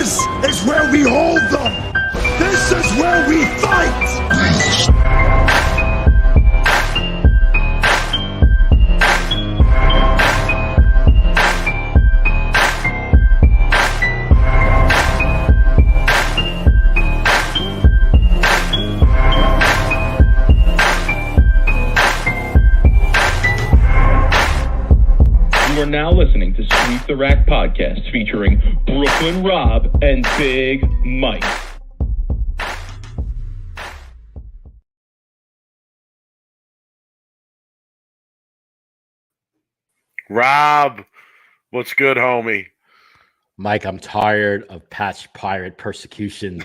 This is where we hold them. This is where we fight. You are now listening to Sweep the Rack podcast featuring Brooklyn Rob and Big Mike. Rob, what's good, homie? Mike, I'm tired of Patch Pirate persecution.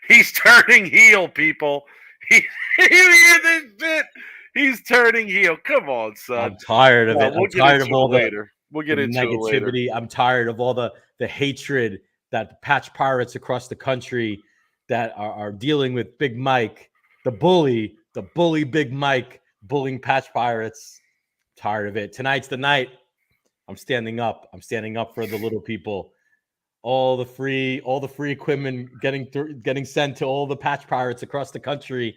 He's turning heel, people. You hear this bit? He's turning heel. Come on, son. I'm tired of it. We'll I'm tired of all We'll get the into negativity. it later. I'm tired of all the hatred that Patch Pirates across the country that are dealing with Big Mike, the bully Big Mike, bullying Patch Pirates. Tired of it. Tonight's the night. I'm standing up. I'm standing up for the little people. All the free equipment getting sent to all the Patch Pirates across the country.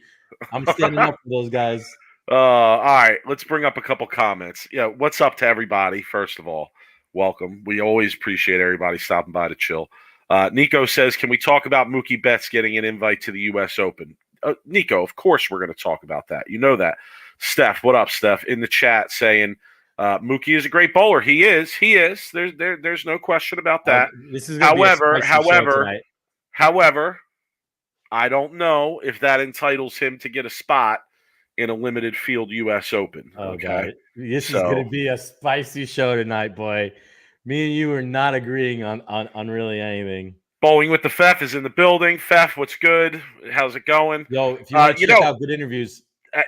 I'm standing up for those guys. All right, let's bring up a couple comments. Yeah, what's up to everybody? First of all, welcome. We always appreciate everybody stopping by to chill. Nico says, can we talk about Mookie Betts getting an invite to the U.S. Open? Nico, of course we're going to talk about that. You know that. Steph, what up, Steph? In the chat saying Mookie is a great bowler. He is. There's no question about that. This is however, I don't know if that entitles him to get a spot in a limited field U.S. Open. Okay. God. This is going to be a spicy show tonight, boy. Me and you are not agreeing on really anything. Bowling with the Fef is in the building. Fef, what's good? How's it going? Yo, if you want to check out good interviews.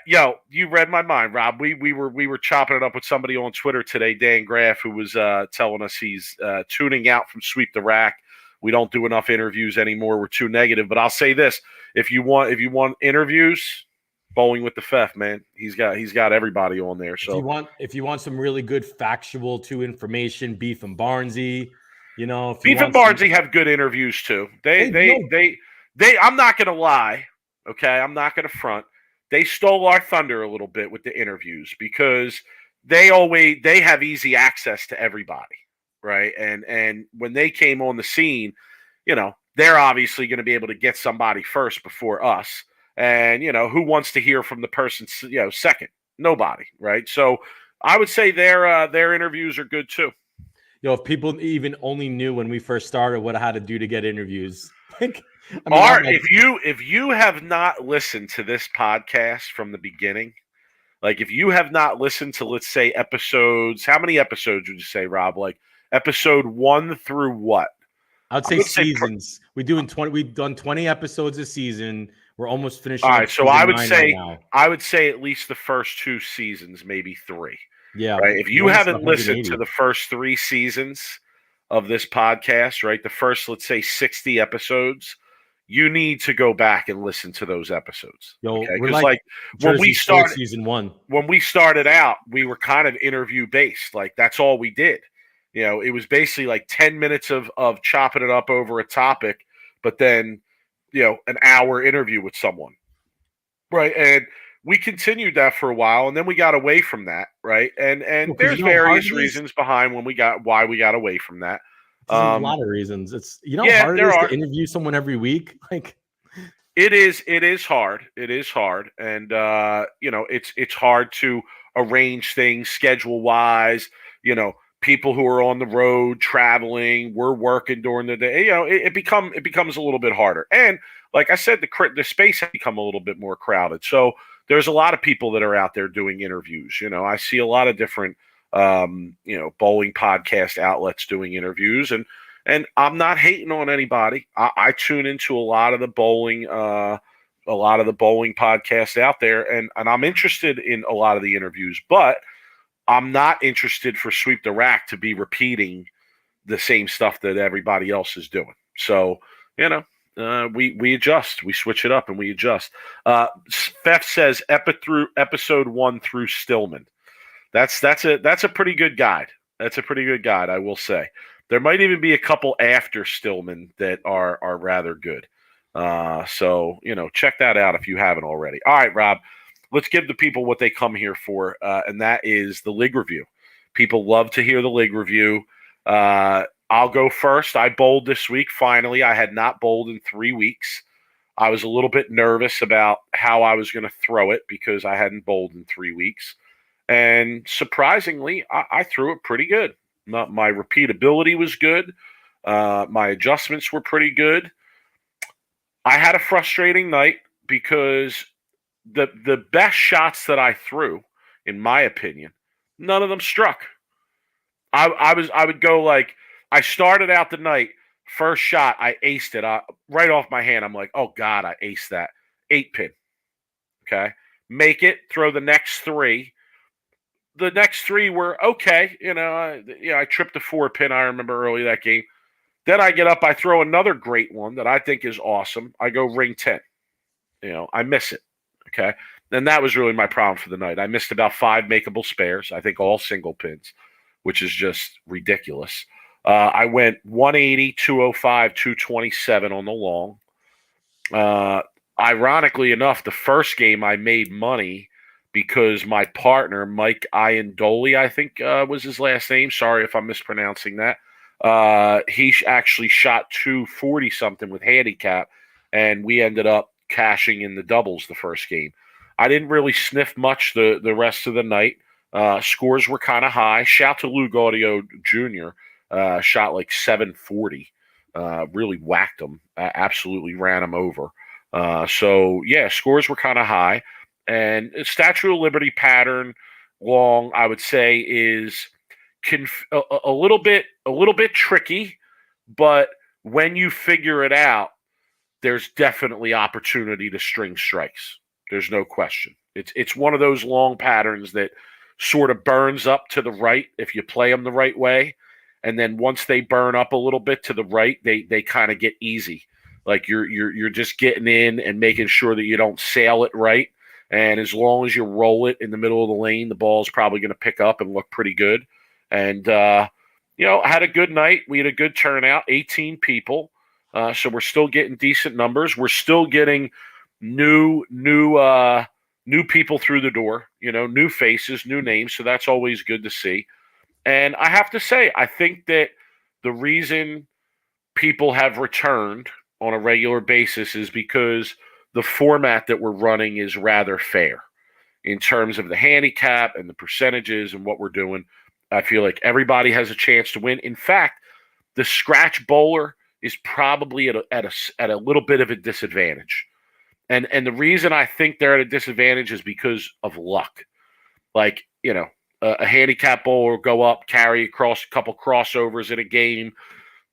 You read my mind, Rob. We were chopping it up with somebody on Twitter today, Dan Graff, who was telling us he's tuning out from Sweep the Rack. We don't do enough interviews anymore. We're too negative. But I'll say this: if you want interviews, Bowling with the Fef, man, he's got everybody on there. So if you want some really good factual information, Beef and Barnesy, Beef and Barnesy have good interviews too. They I'm not gonna lie, okay, I'm not gonna front. They stole our thunder a little bit with the interviews because they have easy access to everybody, right? And when they came on the scene, they're obviously going to be able to get somebody first before us. And who wants to hear from the person second? Nobody, right? So I would say their interviews are good too. If people even only knew when we first started what I had to do to get interviews. If you have not listened to this podcast from the beginning, like if you have not listened to, let's say, episodes, how many episodes would you say, Rob? Like episode 1 through what? I would say seasons. We've done 20 episodes a season. We're almost finished. All right, so I would say at least the first 2 seasons, maybe 3. Yeah. Right. If you haven't listened to the first 3 seasons of this podcast, right, the first, let's say, 60 episodes, you need to go back and listen to those episodes. Okay? We're like when we started season 1. When we started out, we were kind of interview based. Like that's all we did. It was basically like 10 minutes of chopping it up over a topic, but then an hour interview with someone. Right. And we continued that for a while, and then we got away from that, right? And there's various reasons behind why we got away from that. A lot of reasons. It's hard it is to interview someone every week. Like it is hard. It is hard, and it's hard to arrange things schedule wise. People who are on the road traveling, we're working during the day. It becomes a little bit harder, and like I said, the space has become a little bit more crowded. So there's a lot of people that are out there doing interviews. I see a lot of different, bowling podcast outlets doing interviews, and I'm not hating on anybody. I tune into a lot of the bowling podcasts out there, and I'm interested in a lot of the interviews, but I'm not interested for Sweep the Rack to be repeating the same stuff that everybody else is doing. So, we adjust, we switch it up, and we adjust. Fef says episode 1 through Stillman. That's a pretty good guide. That's a pretty good guide, I will say. There might even be a couple after Stillman that are rather good. So, check that out if you haven't already. All right, Rob, let's give the people what they come here for, and that is the league review. People love to hear the league review. I'll go first. I bowled this week, finally. I had not bowled in 3 weeks. I was a little bit nervous about how I was going to throw it because I hadn't bowled in 3 weeks. And surprisingly, I threw it pretty good. My repeatability was good. My adjustments were pretty good. I had a frustrating night because the best shots that I threw, in my opinion, none of them struck. I would go like, I started out the night, first shot, I aced it right off my hand. I'm like, oh God, I aced that. 8-pin. Okay. Make it, throw the next 3. The next 3 were okay. I tripped a 4-pin. I remember early that game. Then I get up, I throw another great one that I think is awesome. I go ring 10. I miss it. Okay. And that was really my problem for the night. I missed about 5 makeable spares. I think all single pins, which is just ridiculous. I went 180, 205, 227 on the long. Ironically enough, the first game I made money because my partner, Mike Iandoli, I think was his last name. Sorry if I'm mispronouncing that. He actually shot 240 something with handicap, and we ended up cashing in the doubles the first game. I didn't really sniff much the rest of the night. Scores were kind of high. Shout to Lou Gaudio Jr. Shot like 740. Really whacked him. Absolutely ran him over. So yeah, scores were kind of high. And Statue of Liberty pattern long, I would say, is a little bit tricky, but when you figure it out, there's definitely opportunity to string strikes. There's no question. It's one of those long patterns that sort of burns up to the right if you play them the right way, and then once they burn up a little bit to the right, they kind of get easy. Like you're just getting in and making sure that you don't sail it right. And as long as you roll it in the middle of the lane, the ball's probably going to pick up and look pretty good. And, I had a good night. We had a good turnout, 18 people. So we're still getting decent numbers. We're still getting new people through the door, new faces, new names. So that's always good to see. And I have to say, I think that the reason people have returned on a regular basis is because the format that we're running is rather fair in terms of the handicap and the percentages and what we're doing. I feel like everybody has a chance to win. In fact, the scratch bowler is probably at a little bit of a disadvantage. And the reason I think they're at a disadvantage is because of luck. Like, a handicap bowler will go up, carry across a couple crossovers in a game,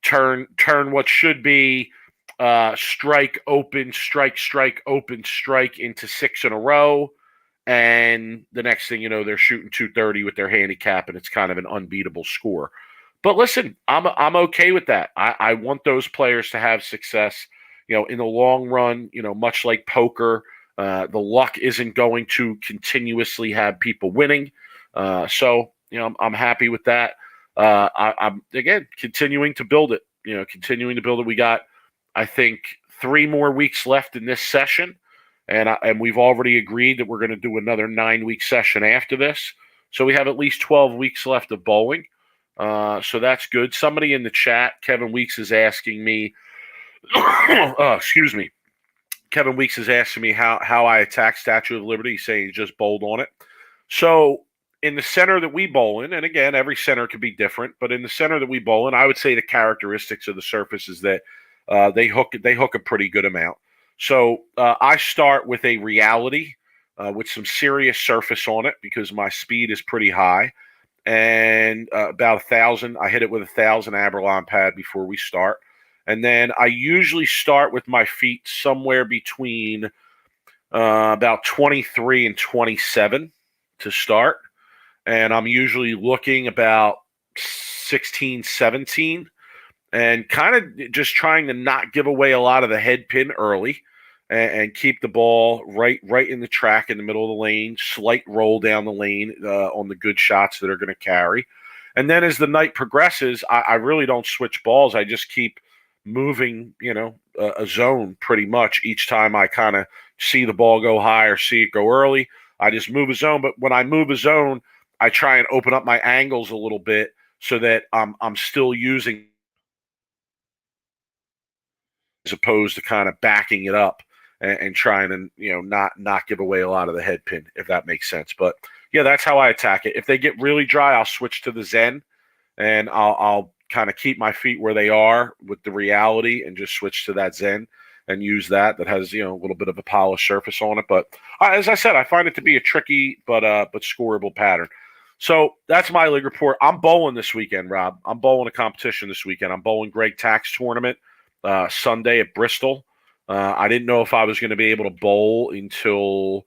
turn what should be strike, open, strike, open, strike into 6 in a row. And the next thing you know, they're shooting 230 with their handicap, and it's kind of an unbeatable score. But listen, I'm okay with that. I want those players to have success. In the long run, much like poker, the luck isn't going to continuously have people winning. So I'm happy with that. I'm again continuing to build it. We got, I think, 3 more weeks left in this session. And we've already agreed that we're going to do another 9-week session after this. So we have at least 12 weeks left of bowling. So that's good. Somebody in the chat, Kevin Weeks, is asking me, excuse me. Kevin Weeks is asking me how I attack Statue of Liberty. He's saying he just bowled on it. So in the center that we bowl in, and again, every center could be different, but in the center that we bowl in, I would say the characteristics of the surface is that they hook a pretty good amount. So I start with a reality with some serious surface on it because my speed is pretty high, and about 1,000. I hit it with 1,000 Aberlon pad before we start, and then I usually start with my feet somewhere between about 23 and 27 to start, and I'm usually looking about 16, 17. And kind of just trying to not give away a lot of the head pin early and keep the ball right in the track in the middle of the lane, slight roll down the lane on the good shots that are going to carry. And then as the night progresses, I really don't switch balls. I just keep moving, a zone pretty much each time I kind of see the ball go high or see it go early. I just move a zone. But when I move a zone, I try and open up my angles a little bit so that I'm still using, as opposed to kind of backing it up and trying to not give away a lot of the head pin, if that makes sense. But yeah, that's how I attack it. If they get really dry, I'll switch to the Zen, and I'll kind of keep my feet where they are with the reality and just switch to that Zen and use that has a little bit of a polished surface on it. But as I said, I find it to be a tricky but scoreable pattern. So that's my league report. I'm bowling this weekend, Rob. I'm bowling a competition this weekend. I'm bowling Greg Tack's tournament Sunday at Bristol. I didn't know if I was going to be able to bowl until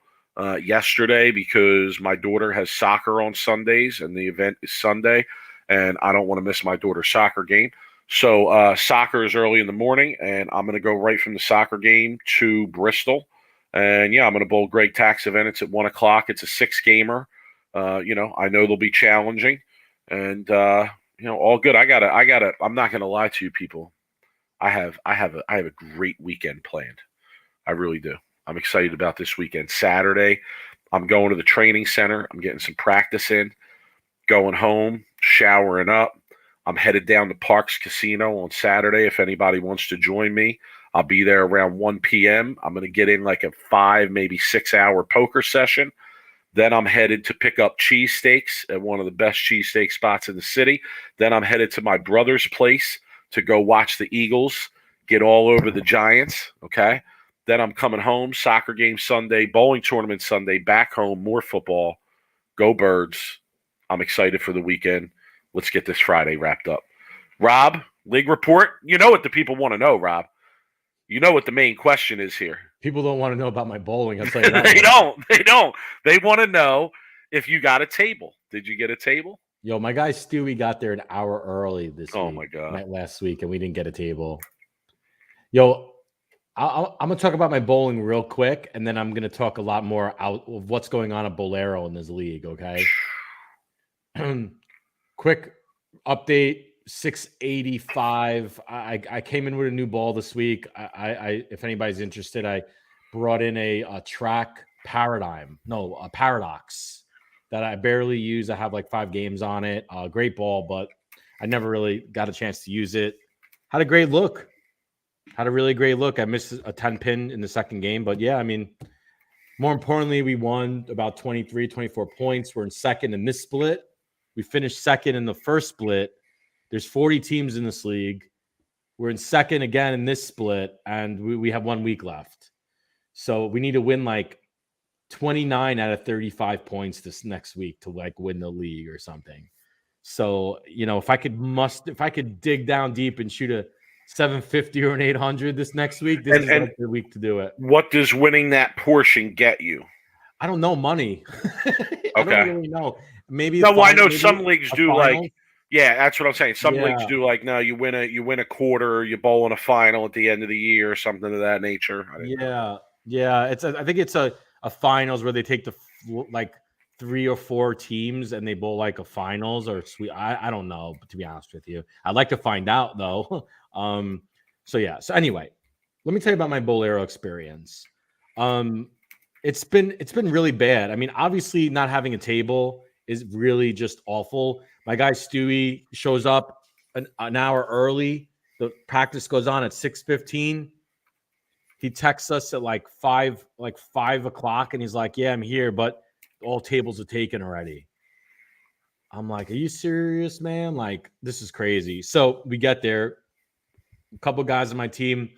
yesterday because my daughter has soccer on Sundays and the event is Sunday, and I don't want to miss my daughter's soccer game. So soccer is early in the morning, and I'm going to go right from the soccer game to Bristol. And yeah, I'm going to bowl Greg Tack's event. It's at 1 o'clock. It's a 6-gamer. I know they'll be challenging, and all good. I'm not going to lie to you people. I have a great weekend planned. I really do. I'm excited about this weekend. Saturday, I'm going to the training center. I'm getting some practice in, going home, showering up. I'm headed down to Parks Casino on Saturday. If anybody wants to join me, I'll be there around 1 p.m. I'm going to get in like a 5, maybe 6-hour poker session. Then I'm headed to pick up cheesesteaks at one of the best cheesesteak spots in the city. Then I'm headed to my brother's place to go watch the Eagles get all over the Giants, okay? Then I'm coming home, soccer game Sunday, bowling tournament Sunday, back home, more football. Go Birds. I'm excited for the weekend. Let's get this Friday wrapped up. Rob, league report? You know what the people want to know, Rob. You know what the main question is here. People don't want to know about my bowling. I'll tell you that. They don't. They want to know if you got a table. Did you get a table? Yo, my guy Stewie got there an hour early this week. Oh, my God. Last week, and we didn't get a table. Yo, I'm going to talk about my bowling real quick, and then I'm going to talk a lot more out of what's going on at Bolero in this league, okay? Quick update, 685. I came in with a new ball this week. I if anybody's interested, I brought in a track a paradox that I barely use. I have like 5 games on it. Great ball, but I never really got a chance to use it. Had a great look. Had a really great look. I missed a 10 pin in the second game, but yeah, I mean, more importantly, we won about 23, 24 points. We're in second in this split. We finished second in the first split. There's 40 teams in this league. We're in second again in this split, and we have 1 week left. So we need to win like 29 out of 35 points this next week to like win the league or something. So, if I could dig down deep and shoot a 750 or an 800 this next week, this is like the week to do it. What does winning that portion get you? I don't know, money. Okay. I don't really know. Maybe I know some leagues do final. like, yeah, that's what I'm saying. Some leagues do like, no, you win a quarter, you bowl in a final at the end of the year or something of that nature. Yeah. I think it's a finals where they take the like 3 or 4 teams and they bowl like a finals or sweet. I don't know, to be honest with you. I'd like to find out though. So anyway, let me tell you about my Bolero experience. It's been really bad. I mean, obviously not having a table is really just awful. My guy Stewie shows up an hour early. The practice goes on at 6:15. He texts us at like 5 o'clock, and he's like, "Yeah, I'm here, but all tables are taken already." I'm like, "Are you serious, man? Like, this is crazy." So we get there. A couple guys on my team,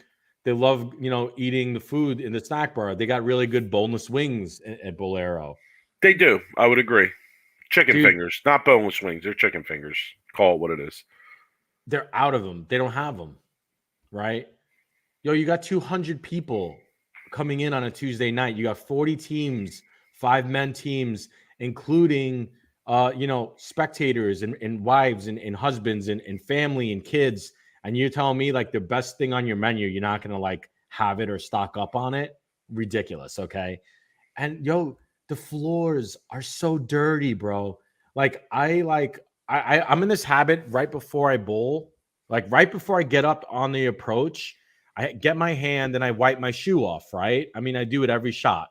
they love, eating the food in the snack bar. They got really good boneless wings at Bolero. They do. I would agree. Chicken fingers, not boneless wings. They're chicken fingers. Call it what it is. They're out of them. They don't have them, right? Yo, you got 200 people coming in on a Tuesday night. You got 40 teams, 5-man teams, including, spectators and wives and husbands and family and kids. And you're telling me like the best thing on your menu, you're not going to like have it or stock up on it? Ridiculous. Okay. And yo, the floors are so dirty, bro. Like I I'm in this habit right before I bowl, like right before I get up on the approach, I get my hand and I wipe my shoe off, right? I mean, I do it every shot.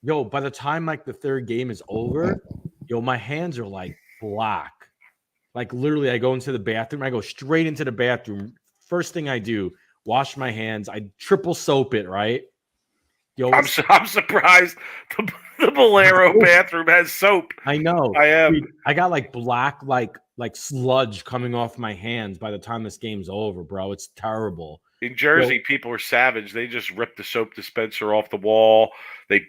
Yo, by the time like the third game is over, yo, my hands are like black. Like literally, I go into the bathroom. I go straight into the bathroom. First thing I do, wash my hands. I triple soap it, right? Yo, I'm surprised the Bolero bathroom has soap. I know. I am. Dude, I got like black, like sludge coming off my hands by the time this game's over, bro. It's terrible. In Jersey, people are savage. They just rip the soap dispenser off the wall. They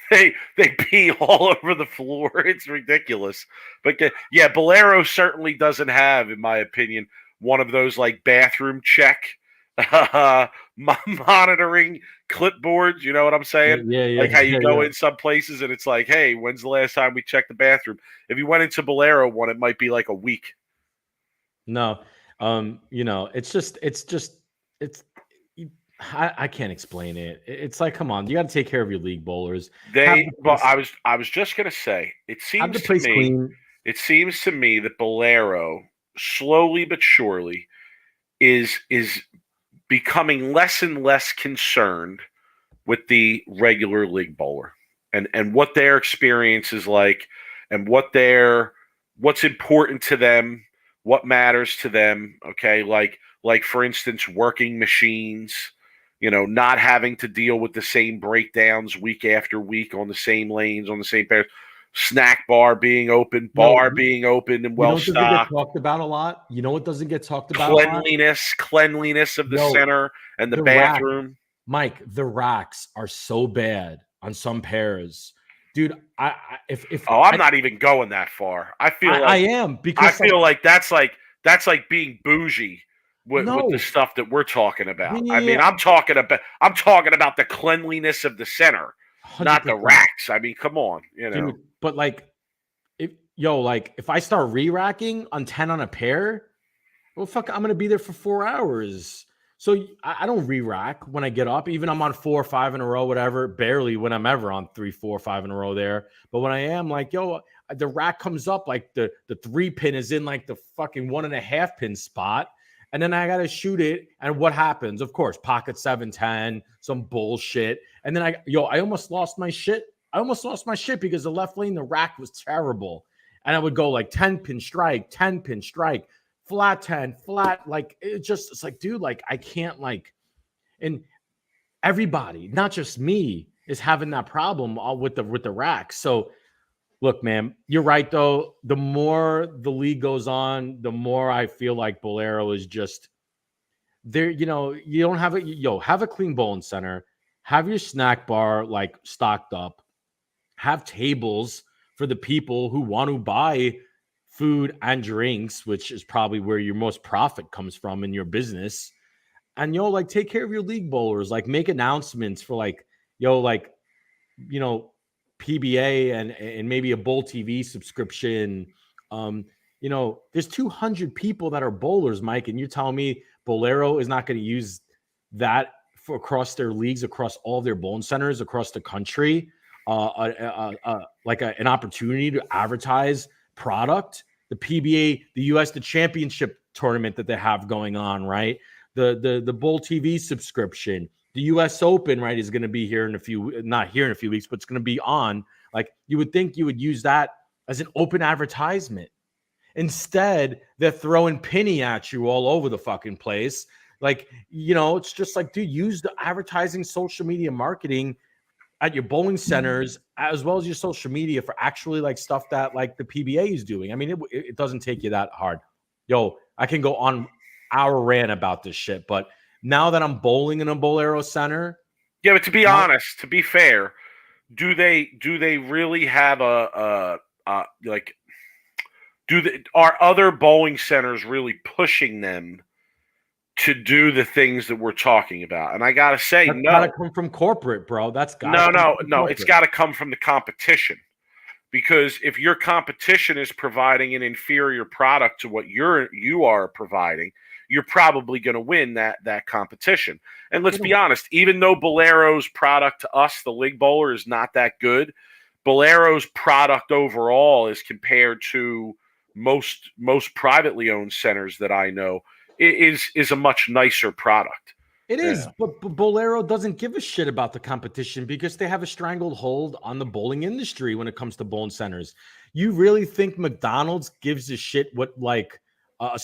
they pee all over the floor. It's ridiculous. But yeah, Bolero certainly doesn't have, in my opinion, one of those like bathroom check monitoring clipboards. You know what I'm saying? Yeah. Like how you go yeah. in some places and it's like, hey, when's the last time we checked the bathroom? If you went into Bolero one, it might be like a week. No, it's I can't explain it. It's like, come on, you got to take care of your league bowlers. I was just gonna say, it Have the seems to place me, clean. it seems to me that Bolero, slowly but surely, is becoming less and less concerned with the regular league bowler and what their experience is like and what's important to them, what matters to them. Okay, like for instance, working machines. Not having to deal with the same breakdowns week after week on the same lanes, on the same pairs. Snack bar being open, being open and well stocked. Doesn't get talked about a lot. You know what doesn't get talked about? Cleanliness of the center and the bathroom. Mike, the racks are so bad on some pairs, dude. I'm not even going that far. I am, because I feel like that's like being bougie. With the stuff that we're talking about. I mean, I'm talking about the cleanliness of the center, 100%. Not the racks. I mean, come on, Dude, but like, if I start re-racking on 10 on a pair, well, fuck, I'm gonna be there for 4 hours. So I don't re-rack when I get up. Even I'm on 4 or 5 in a row, whatever. Barely when I'm ever on 3, 4, 5 in a row there. But when I am, like, the rack comes up, like the 3 pin is in like the fucking 1.5 pin spot. And then I got to shoot it. And what happens? Of course, pocket 710, some bullshit. And then I almost lost my shit. Because the left lane, the rack was terrible. And I would go like 10 pin strike, flat 10, flat. Like, it's like, dude, like I can't and everybody, not just me, is having that problem with the rack. So look, man, you're right, though. The more the league goes on, the more I feel like Bolero is just there. You don't have have a clean bowling center, have your snack bar like stocked up, have tables for the people who want to buy food and drinks, which is probably where your most profit comes from in your business. And take care of your league bowlers, like make announcements for PBA and maybe a Bowl TV subscription. There's 200 people that are bowlers, Mike, and you're telling me Bolero is not going to use that for across their leagues, across all their bowling centers across the country, an opportunity to advertise product. The PBA, the championship tournament that they have going on, right? The Bowl TV subscription. The U.S. Open, right, is going to be here not here in a few weeks, but it's going to be on. Like, you would think you would use that as an open advertisement. Instead, they're throwing penny at you all over the fucking place. Like, it's just like, dude, use the advertising, social media marketing at your bowling centers, as well as your social media for actually like stuff that like the PBA is doing. I mean, it doesn't take you that hard. I can go on our rant about this shit, but now that I'm bowling in a Bolero center. Yeah, but to be honest, to be fair, do they really have are other bowling centers really pushing them to do the things that we're talking about? And I gotta say, that's gotta come from corporate, bro. No. It's got to come from the competition, because if your competition is providing an inferior product to what you are providing, you're probably going to win that competition. And let's be honest, even though Bolero's product to us, the league bowler, is not that good, Bolero's product overall, as compared to most privately owned centers that I know is a much nicer product. It Yeah. is, but Bolero doesn't give a shit about the competition because they have a strangled hold on the bowling industry when it comes to bowling centers. You really think McDonald's gives a shit what like a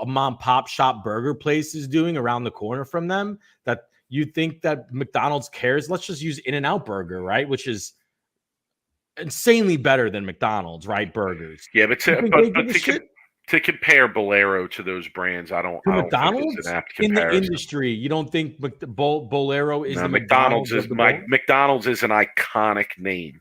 mom pop shop burger place is doing around the corner from them? That you think that McDonald's cares? Let's just use In-N-Out Burger, right? Which is insanely better than McDonald's, right? Burgers. Yeah, but You think they give a shit? to compare Bolero to those brands, I don't think McDonald's it's an apt in the comparison. industry, you don't think Bolero is No, the McDonald's of the bowl? McDonald's is an iconic name.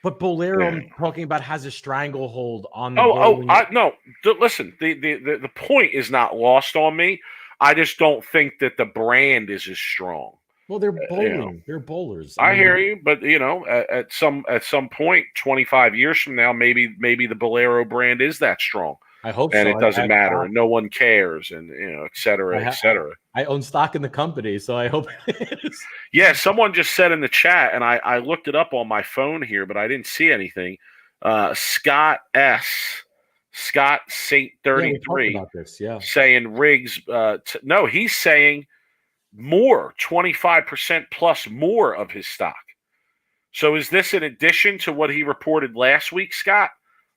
But Bolero, Yeah. I'm talking about, has a stranglehold on the Oh, bowling. no. Listen, the point is not lost on me. I just don't think that the brand is as strong. Well, they're bowling. You know. They're bowlers. I hear you, but at some point, 25 years from now, maybe the Bolero brand is that strong. I hope and so. it doesn't matter, and no one cares, and et cetera, et cetera. I own stock in the company, so I hope it is. Yeah, someone just said in the chat, and I looked it up on my phone here, but I didn't see anything. Scott Saint 33, saying Riggs. No, he's saying more, 25% plus more of his stock. So is this in addition to what he reported last week, Scott?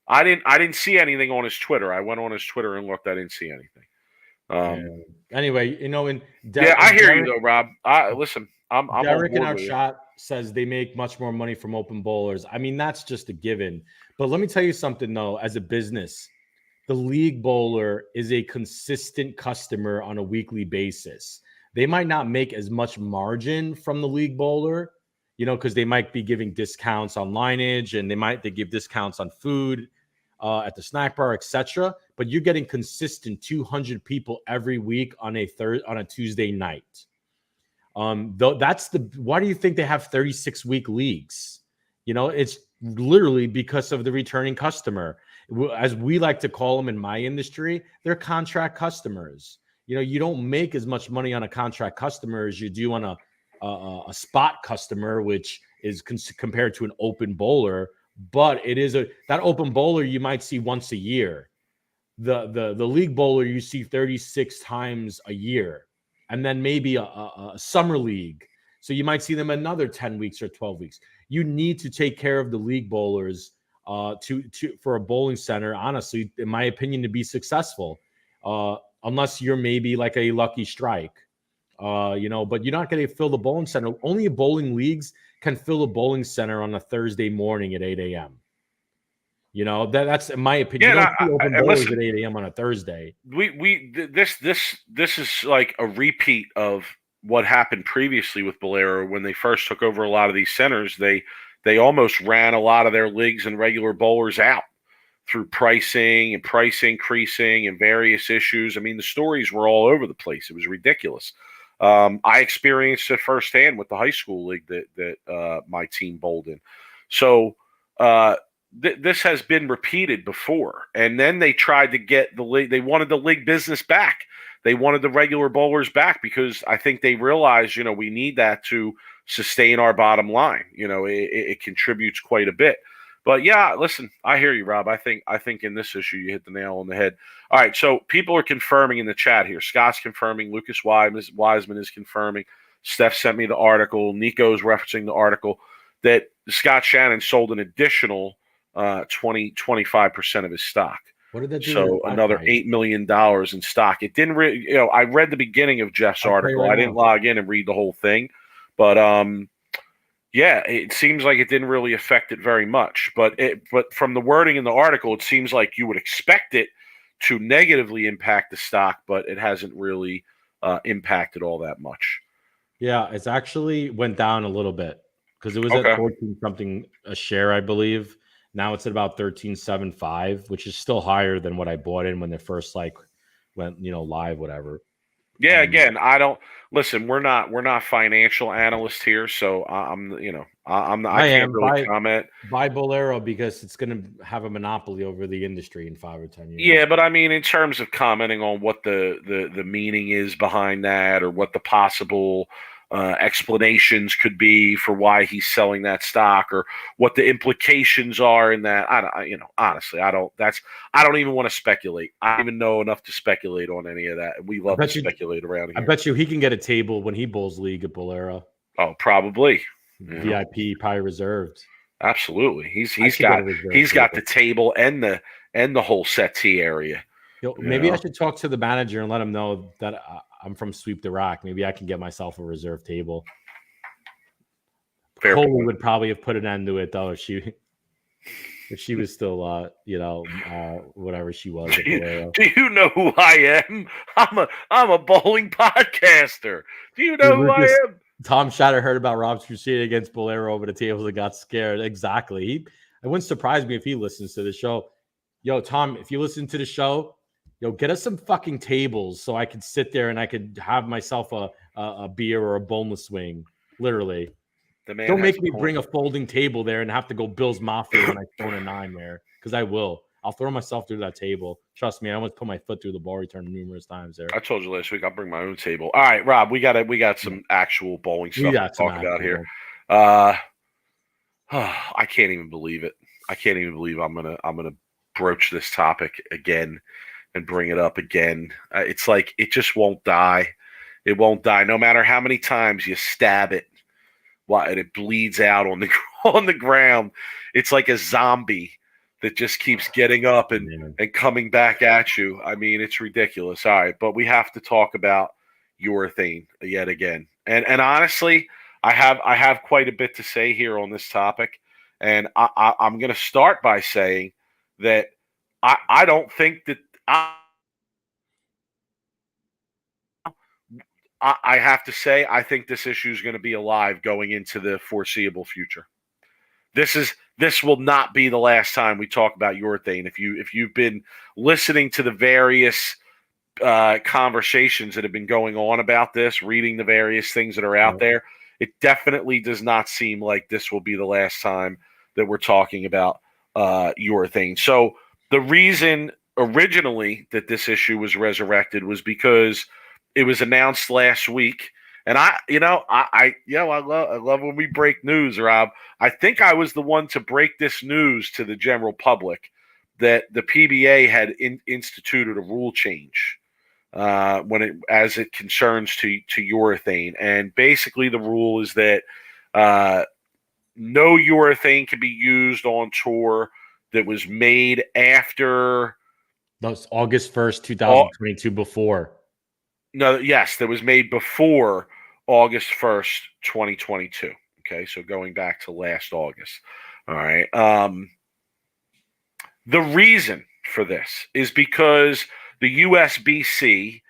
I didn't see anything on his Twitter. I went on his Twitter and looked. I didn't see anything. Anyway, I hear you though, Rob. Listen, I'm Derek in our shot says they make much more money from open bowlers. I mean, that's just a given. But let me tell you something though. As a business, the league bowler is a consistent customer on a weekly basis. They might not make as much margin from the league bowler, because they might be giving discounts on lineage and they give discounts on food at the snack bar, etc. But you're getting consistent 200 people every week on a Tuesday night. Why do you think they have 36-week leagues? It's literally because of the returning customer, as we like to call them in my industry. They're contract customers. You don't make as much money on a contract customer as you do on a spot customer, which is compared to an open bowler. But it is that open bowler you might see once a year. The league bowler you see 36 times a year, and then maybe a summer league. So you might see them another 10 weeks or 12 weeks. You need to take care of the league bowlers for a bowling center, honestly, in my opinion, to be successful. Unless you're maybe like a Lucky Strike, but you're not going to fill the bowling center. Only bowling leagues can fill a bowling center on a Thursday morning at 8 a.m. That's in my opinion. Yeah, you don't see open bowlers at 8 a.m. on a Thursday. This is like a repeat of what happened previously with Bolero when they first took over a lot of these centers. They almost ran a lot of their leagues and regular bowlers out through pricing and price increasing and various issues. I mean, the stories were all over the place. It was ridiculous. I experienced it firsthand with the high school league that my team bowled in. So this has been repeated before. And then they tried to get the league. They wanted the league business back. They wanted the regular bowlers back because I think they realized, we need that to sustain our bottom line. It contributes quite a bit. But yeah, listen, I hear you, Rob. I think in this issue you hit the nail on the head. All right, so people are confirming in the chat here. Scott's confirming. Lucas Wiseman is confirming. Steph sent me the article. Nico's referencing the article that Scott Shannon sold an additional 25% of his stock. What did that do? So another $8 million in stock. It didn't really, I read the beginning of Jeff's article. I didn't log in and read the whole thing, but yeah, it seems like it didn't really affect it very much. But from the wording in the article, it seems like you would expect it to negatively impact the stock, but it hasn't really impacted all that much. Yeah, it's actually went down a little bit because it was at 14 something a share, I believe. Now it's at about 13.75, which is still higher than what I bought in when they first went live, whatever. Yeah, again, I don't listen. We're not financial analysts here, so I can't really comment. Buy Bolero because it's going to have a monopoly over the industry in 5 or 10 years. Yeah, but I mean, in terms of commenting on what the meaning is behind that, or what the possible explanations could be for why he's selling that stock or what the implications are in that. Honestly, I don't even want to speculate. I don't even know enough to speculate on any of that. And we love to speculate around here. I bet you he can get a table when he bowls league at Bolero. Oh, probably. VIP, probably reserved. Absolutely. He's got the table and the whole settee area. Maybe I should talk to the manager and let him know that I'm from Sweep the Rack. Maybe I can get myself a reserve table. Cole would probably have put an end to it though if she was still whatever she was. Do you know who I am? I'm a bowling podcaster. Do you know who I am? Tom Shatter heard about Rob's crusade against Bolero over the tables and got scared. Exactly. It wouldn't surprise me if he listens to the show. Yo, Tom, if you listen to the show, get us some fucking tables so I could sit there and I could have myself a beer or a boneless wing. Literally. Don't make me bring a folding table there and have to go Bill's Mafia when I throw a 9 there, because I will. I'll throw myself through that table. Trust me, I almost put my foot through the ball return numerous times there. I told you last week I'll bring my own table. All right, Rob, we got some actual bowling stuff to talk about here. I can't even believe it. I can't even believe I'm gonna broach this topic again and bring it up again. It's like it just won't die. It won't die, no matter how many times you stab it. And it bleeds out on the ground. It's like a zombie that just keeps getting up and coming back at you. I mean, it's ridiculous. All right, but we have to talk about urethane yet again. And honestly, I have quite a bit to say here on this topic. And I'm going to start by saying that I don't think that I have to say, I think this issue is going to be alive going into the foreseeable future. This will not be the last time we talk about urethane. If you've been listening to the various conversations that have been going on about this, reading the various things that are out there, it definitely does not seem like this will be the last time that we're talking about urethane. So the reason originally that this issue was resurrected was because it was announced last week, and I love when we break news, Rob. I think I was the one to break this news to the general public that the PBA had instituted a rule change as it concerns to urethane, and basically the rule is that no urethane can be used on tour that was made after. That was August 1st, 2022. Before. No, yes, that was made before August 1st, 2022. Okay, so going back to last August. All right. The reason for this is because the USBC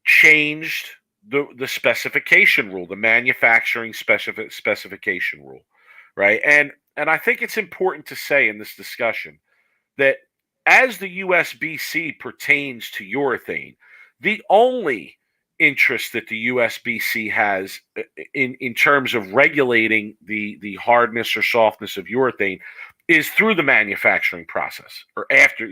changed the specification rule, the manufacturing specification rule, right? And I think it's important to say in this discussion that as the USBC pertains to urethane, the only interest that the USBC has in terms of regulating the hardness or softness of urethane is through the manufacturing process, or after,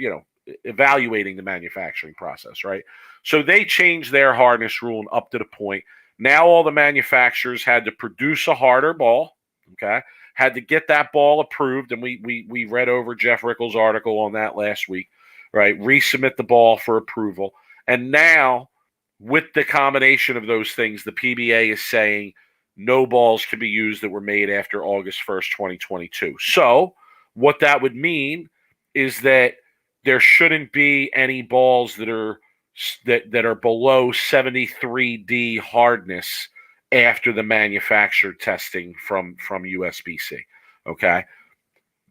evaluating the manufacturing process, right? So they changed their hardness rule and up to the point. Now all the manufacturers had to produce a harder ball, okay? Had to get that ball approved, and we read over Jeff Rickles' article on that last week, right? Resubmit the ball for approval. And now, with the combination of those things, the PBA is saying no balls can be used that were made after August 1st, 2022. So what that would mean is that there shouldn't be any balls that are below 73D hardness after the manufacturer testing from USBC. Okay?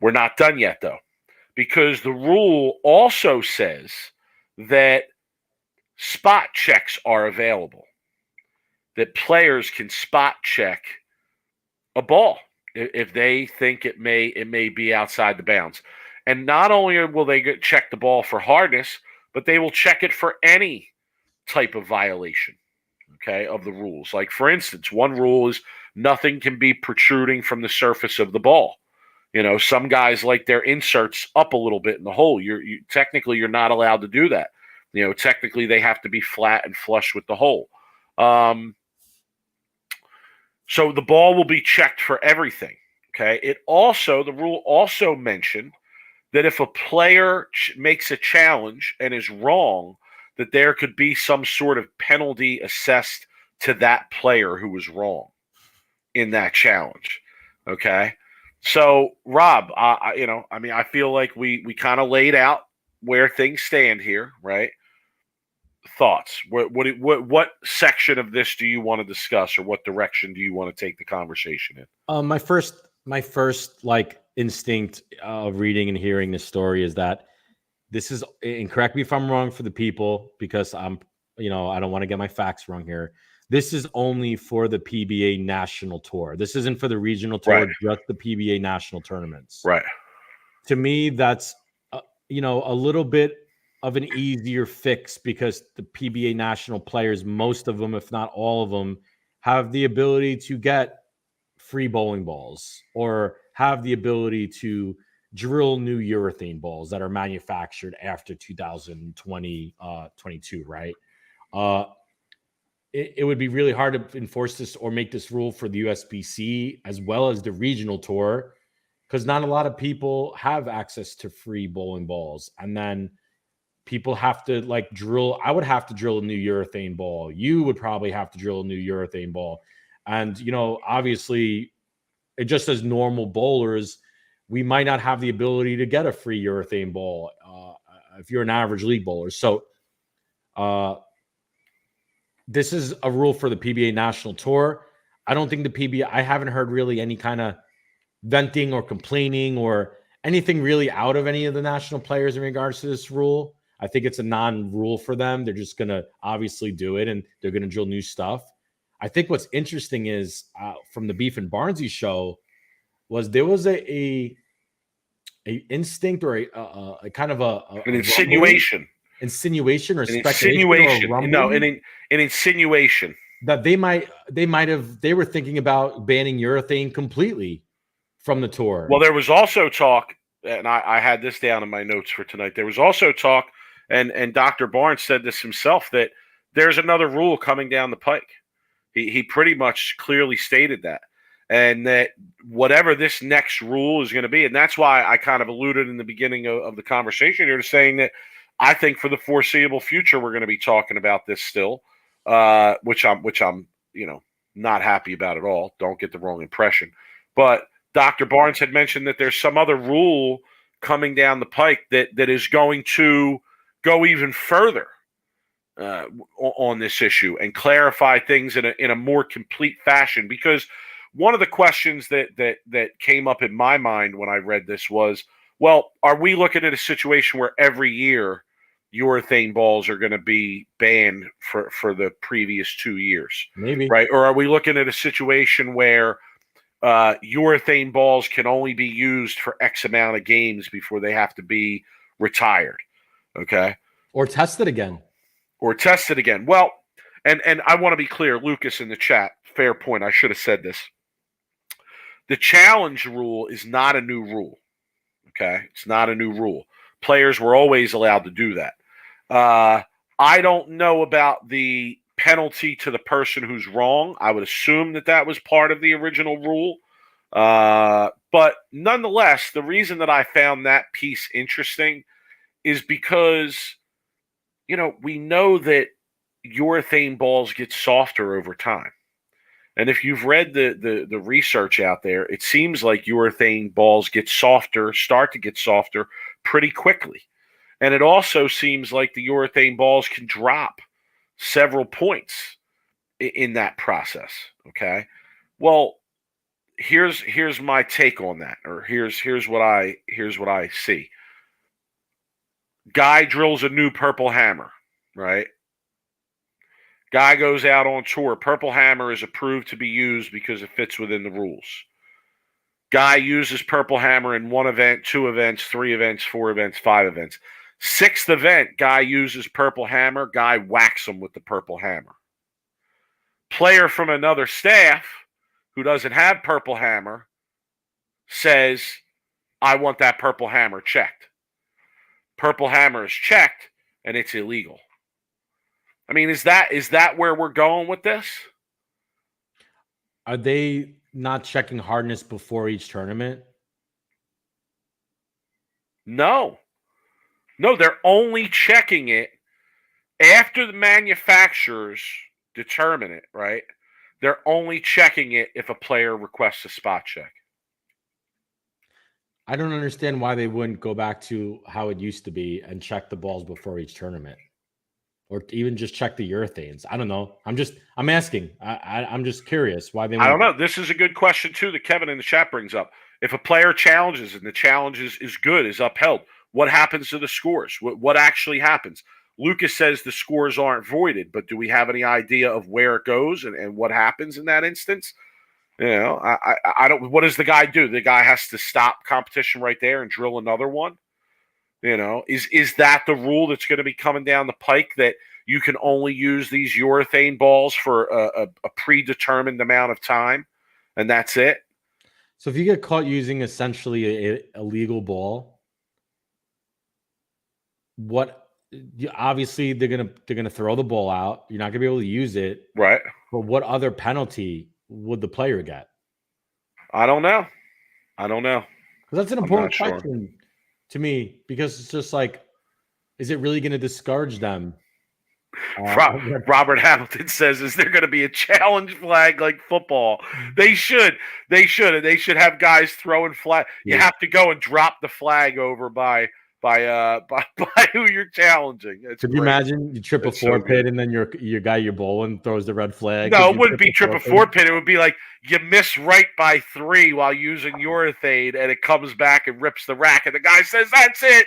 We're not done yet, though, because the rule also says that spot checks are available, that players can spot check a ball if they think it may be outside the bounds. And not only will they check the ball for hardness, but they will check it for any type of violation, okay, of the rules. Like, for instance, one rule is nothing can be protruding from the surface of the ball. Some guys like their inserts up a little bit in the hole. Technically, you're not allowed to do that. Technically, they have to be flat and flush with the hole. So the ball will be checked for everything. Okay. The rule also mentioned that if a player makes a challenge and is wrong, that there could be some sort of penalty assessed to that player who was wrong in that challenge. Okay. So Rob, I feel like we kind of laid out where things stand here, right? Thoughts? What section of this do you want to discuss, or what direction do you want to take the conversation in? My first like instinct of reading and hearing this story is that this is, and correct me if I'm wrong for the people, because I don't want to get my facts wrong here. This is only for the PBA national tour. This isn't for the regional tour, Right. just the PBA national tournaments. Right. To me, that's a little bit of an easier fix, because the PBA national players, most of them, if not all of them, have the ability to get free bowling balls, or have the ability to drill new urethane balls that are manufactured after 2020, 22, right? It would be really hard to enforce this or make this rule for the USBC as well as the regional tour, because not a lot of people have access to free bowling balls. And then people have to like drill. I would have to drill a new urethane ball. You would probably have to drill a new urethane ball. And, obviously, it just as normal bowlers, we might not have the ability to get a free urethane ball if you're an average league bowler. So this is a rule for the PBA National Tour. I don't think the PBA, I haven't heard really any kind of venting or complaining or anything really out of any of the national players in regards to this rule. I think it's a non-rule for them. They're just going to obviously do it, and they're going to drill new stuff. I think what's interesting is from the Beef and Barnesy show was there was a instinct or a kind of An insinuation. Insinuation or An speculation insinuation. or No, rumbling an insinuation. that they were thinking about banning urethane completely from the tour. Well, there was also talk, and I had this down in my notes for tonight. There was also talk, and Dr. Barnes said this himself, that there's another rule coming down the pike. He pretty much clearly stated that. And that whatever this next rule is going to be, and that's why I kind of alluded in the beginning of the conversation here to saying that I think for the foreseeable future we're going to be talking about this still, which I'm not happy about at all. Don't get the wrong impression. But Dr. Barnes had mentioned that there's some other rule coming down the pike that is going to go even further on this issue and clarify things in a more complete fashion. Because one of the questions that came up in my mind when I read this was, well, are we looking at a situation where every year urethane balls are going to be banned for the previous 2 years? Maybe. Right? Or are we looking at a situation where urethane balls can only be used for X amount of games before they have to be retired? Okay. Or tested again. Well, and I want to be clear, Lucas in the chat, fair point. I should have said this. The challenge rule is not a new rule. Okay. It's not a new rule. Players were always allowed to do that. I don't know about the penalty to the person who's wrong. I would assume that was part of the original rule. But nonetheless, the reason that I found that piece interesting is because, we know that urethane balls get softer over time. And if you've read the research out there, it seems like urethane balls start to get softer pretty quickly. And it also seems like the urethane balls can drop several points in that process. Okay. Well, here's my take on that, or here's what I see. Guy drills a new purple hammer, right? Guy goes out on tour. Purple hammer is approved to be used because it fits within the rules. Guy uses purple hammer in 1 event, 2 events, 3 events, 4 events, 5 events. 6th event, guy uses purple hammer. Guy whacks him with the purple hammer. Player from another staff who doesn't have purple hammer says, I want that purple hammer checked. Purple hammer is checked, and it's illegal. I mean, is that where we're going with this? Are they not checking hardness before each tournament? No, they're only checking it after the manufacturers determine it, right? They're only checking it if a player requests a spot check. I don't understand why they wouldn't go back to how it used to be and check the balls before each tournament, or even just check the urethanes. I don't know. I'm asking. I'm just curious why they. I don't know. This is a good question too that Kevin in the chat brings up. If a player challenges and the challenge is good, is upheld, what happens to the scores? What actually happens? Lucas says the scores aren't voided, but do we have any idea of where it goes and what happens in that instance? You know, I don't. What does the guy do? The guy has to stop competition right there and drill another one. You know, is that the rule that's going to be coming down the pike, that you can only use these urethane balls for a predetermined amount of time, and that's it? So if you get caught using essentially a legal ball, obviously they're gonna throw the ball out. You're not gonna be able to use it, Right. but what other penalty would the player get? I don't know. Because that's an important question to me, because it's just like, is it really going to discourage them? Robert Hamilton says, is there going to be a challenge flag like football? They should have guys throwing flag. Yeah. You have to go and drop the flag over by who you're challenging. Could you imagine you trip a four pit and then your guy you're bowling throws the red flag? No, it wouldn't be trip a four pit. It would be like you miss right by 3 while using urethane, and it comes back and rips the rack, and the guy says, "That's it.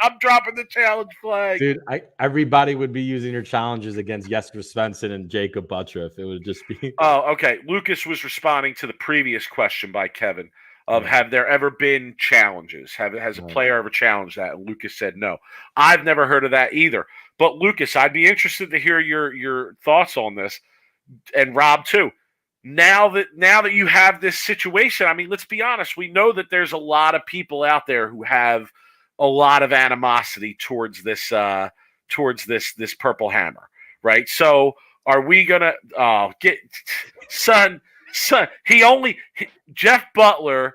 I'm dropping the challenge flag." Dude, everybody would be using their challenges against Jesper Svensson and Jacob Buttriff. It would just be. Oh, okay. Lucas was responding to the previous question by Kevin. Have there ever been challenges? Has a player ever challenged that? And Lucas said no. I've never heard of that either. But Lucas, I'd be interested to hear your thoughts on this, and Rob too. Now that you have this situation, I mean, let's be honest. We know that there's a lot of people out there who have a lot of animosity towards this Purple Hammer, right? So are we gonna get son? Jeff Butler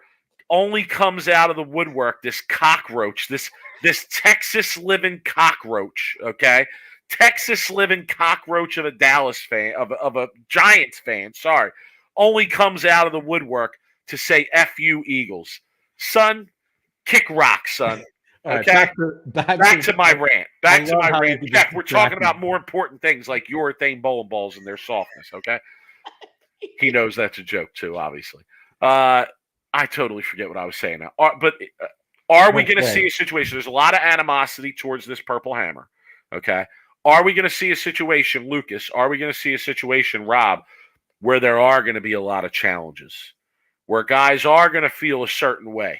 only comes out of the woodwork, this cockroach, this Texas living cockroach, okay? Texas living cockroach of a Dallas fan, of a Giants fan, sorry, only comes out of the woodwork to say F you Eagles. Son, kick rock, son. Okay? Right, back to my rant. Back to my rant. Jeff, we're talking about more important things like urethane bowling balls and their softness, okay? He knows that's a joke too, obviously. I totally forget what I was saying now. But are we going to see a situation? There's a lot of animosity towards this Purple Hammer, okay? Are we going to see a situation, Lucas? Are we going to see a situation, Rob, where there are going to be a lot of challenges, where guys are going to feel a certain way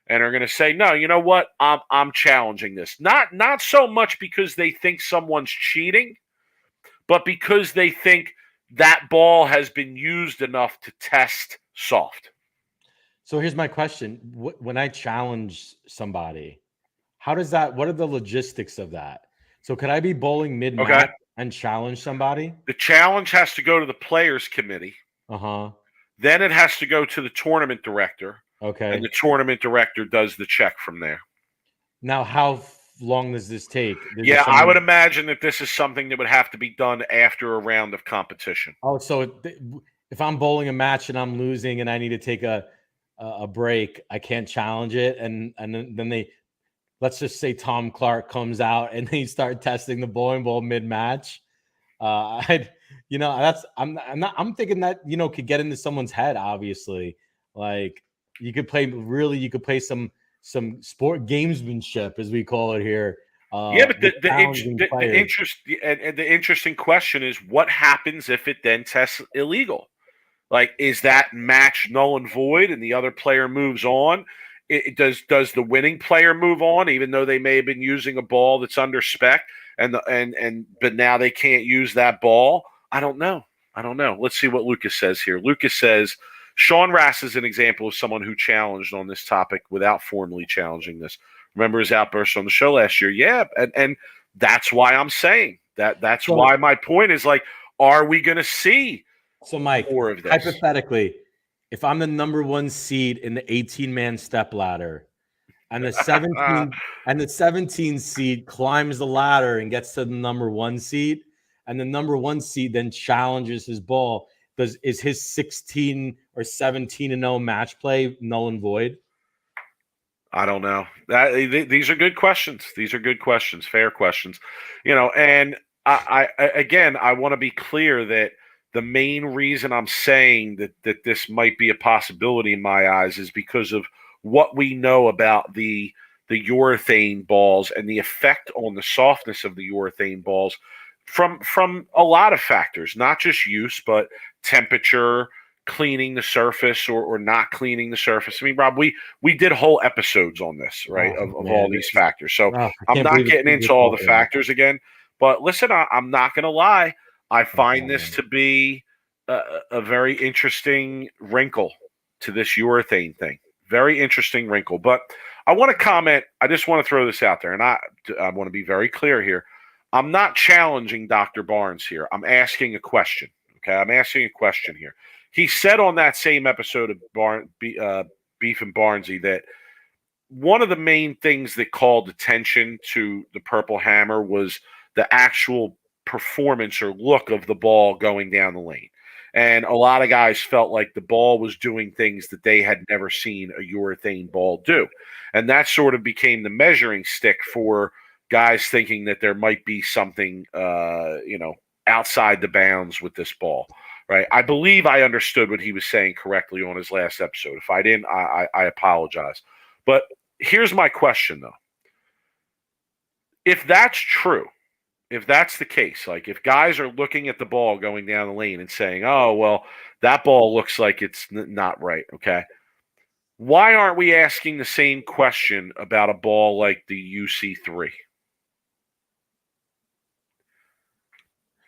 and are going to say, no, you know what? I'm challenging this. Not so much because they think someone's cheating, but because they think that ball has been used enough to test soft. So here's my question. When I challenge somebody, what are the logistics of that? So could I be bowling mid-match and challenge somebody? The challenge has to go to the players committee. Then it has to go to the tournament director. Okay. And the tournament director does the check from there. Now, how long does this take? I would imagine that this is something that would have to be done after a round of competition. Oh, so if I'm bowling a match and I'm losing and I need to take a break, I can't challenge it, and then they, let's just say Tom Clark comes out and they start testing the bowling ball mid-match. I'm thinking that, could get into someone's head. Obviously, like you could play some sport gamesmanship, as we call it here. But the interesting question is, what happens if it then tests illegal? Like, is that match null and void and the other player moves on? Does the winning player move on, even though they may have been using a ball that's under spec, but now they can't use that ball? I don't know. Let's see what Lucas says here. Lucas says, Sean Rass is an example of someone who challenged on this topic without formally challenging this. Remember his outburst on the show last year? Yeah, and that's why I'm saying that. Why my point is, like, are we going to see So, Mike, more of this. hypothetically, if I'm the number 1 seed in the 18-man step ladder, and the 17 seed climbs the ladder and gets to the number 1 seed, and the number 1 seed then challenges his ball, is his 16 or 17-0 match play null and void? I don't know. These are good questions. These are good questions, fair questions. And I again, I want to be clear that the main reason I'm saying that this might be a possibility in my eyes is because of what we know about the urethane balls and the effect on the softness of the urethane balls from a lot of factors, not just use, but temperature, cleaning the surface or not cleaning the surface. I mean, Rob, we did whole episodes on this, right, of all these factors. So I'm not getting into all the factors again. But listen, I'm not going to lie. I find this to be a very interesting wrinkle to this urethane thing. Very interesting wrinkle. But I want to comment. I just want to throw this out there, and I want to be very clear here. I'm not challenging Dr. Barnes here. I'm asking a question. Okay, I'm asking a question here. He said on that same episode of Beef and Barnesy that one of the main things that called attention to the Purple Hammer was the actual performance or look of the ball going down the lane. And a lot of guys felt like the ball was doing things that they had never seen a urethane ball do. And that sort of became the measuring stick for guys thinking that there might be something, outside the bounds with this ball. Right. I believe I understood what he was saying correctly on his last episode. If I didn't, I apologize. But here's my question, though. If that's true, if that's the case, like if guys are looking at the ball going down the lane and saying, oh, well, that ball looks like it's not right. Okay. Why aren't we asking the same question about a ball like the UC3?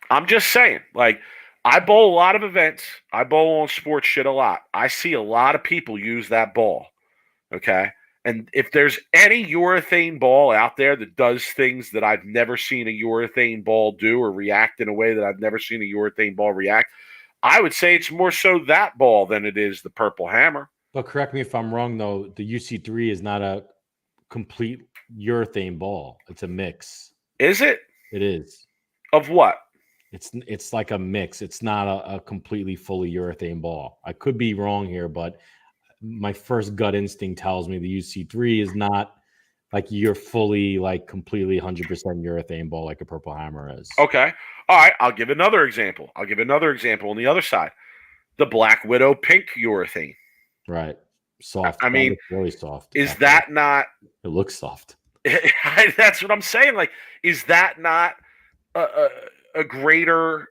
I'm just saying, like, I bowl a lot of events. I bowl on sports shit a lot. I see a lot of people use that ball, okay? And if there's any urethane ball out there that does things that I've never seen a urethane ball do or react in a way that I've never seen a urethane ball react, I would say it's more so that ball than it is the Purple Hammer. But correct me if I'm wrong, though. The UC3 is not a complete urethane ball. It's a mix. Is it? It is. Of what? It's like a mix. It's not a completely fully urethane ball. I could be wrong here, but my first gut instinct tells me the UC3 is not like you're fully like completely 100% urethane ball like a Purple Hammer is. Okay. All right. I'll give another example. On the other side. The Black Widow pink urethane. Right. Soft. I mean, really soft. Is that not? It looks soft. That's what I'm saying. Like, is that not a greater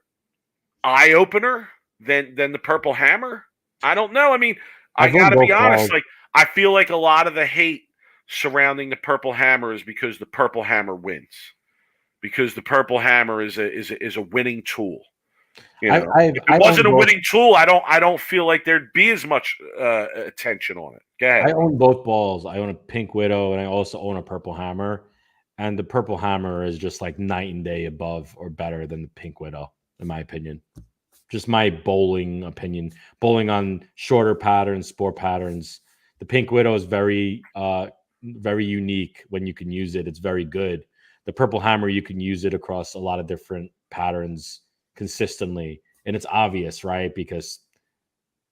eye opener than the Purple Hammer? I don't know. I mean, I gotta be honest. Like, I feel like a lot of the hate surrounding the Purple Hammer is because the Purple Hammer wins. Because the Purple Hammer is a winning tool. You know? If it wasn't a winning tool, I don't feel like there'd be as much attention on it. Go ahead. I own both balls. I own a Pink Widow and I also own a Purple Hammer. And the Purple Hammer is just like night and day above or better than the Pink Widow, in my opinion. Just my bowling opinion. Bowling on shorter patterns, sport patterns. The Pink Widow is very, very unique when you can use it. It's very good. The Purple Hammer, you can use it across a lot of different patterns consistently. And it's obvious, right? Because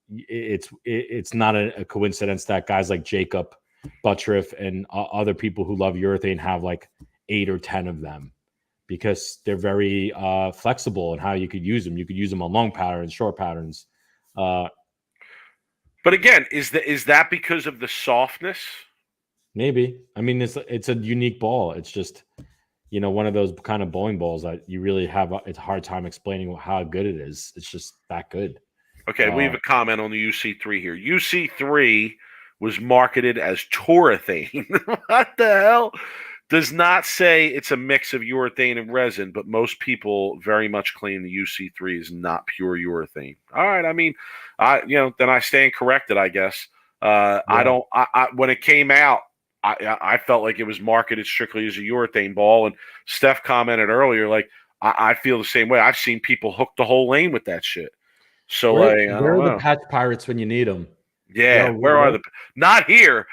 it's not a coincidence that guys like Jacob Buttriff and other people who love urethane have like 8 or 10 of them because they're very flexible in how you could use them. You could use them on long patterns, short patterns. But again, is that because of the softness? Maybe. I mean, it's a unique ball. It's just, one of those kind of bowling balls that you really have it's a hard time explaining how good it is. It's just that good. Okay, we have a comment on the UC3 here. UC3 was marketed as Torethane. What the hell? Does not say it's a mix of urethane and resin, but most people very much claim the UC3 is not pure urethane. All right, I mean, then I stand corrected, I guess. Yeah. When it came out, I felt like it was marketed strictly as a urethane ball, and Steph commented earlier, like, I feel the same way. I've seen people hook the whole lane with that shit. So Where, like, I where don't are the know. Patch Pirates when you need them? Yeah, where are the? Not here.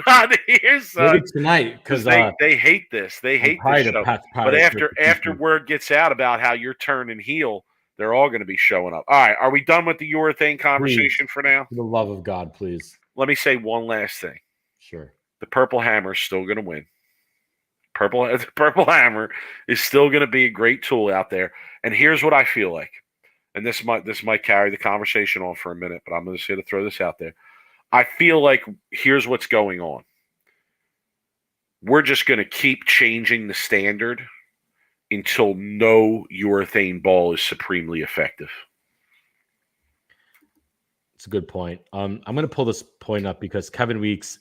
Not here, son. Maybe tonight Because because they hate this. They I'm hate this tired of show. Patch But Pirates. after word gets out about how you're turning heel, they're all going to be showing up. All right, are we done with the urethane Please, conversation for now? for the love of God, please. Let me say one last thing. Sure. The Purple Hammer is still going to win. The Purple Hammer is still going to be a great tool out there. And here's what I feel like. And this might carry the conversation on for a minute, but I'm going to throw this out there. I feel like here's what's going on. We're just going to keep changing the standard until no urethane ball is supremely effective. It's a good point. I'm going to pull this point up because Kevin Weeks,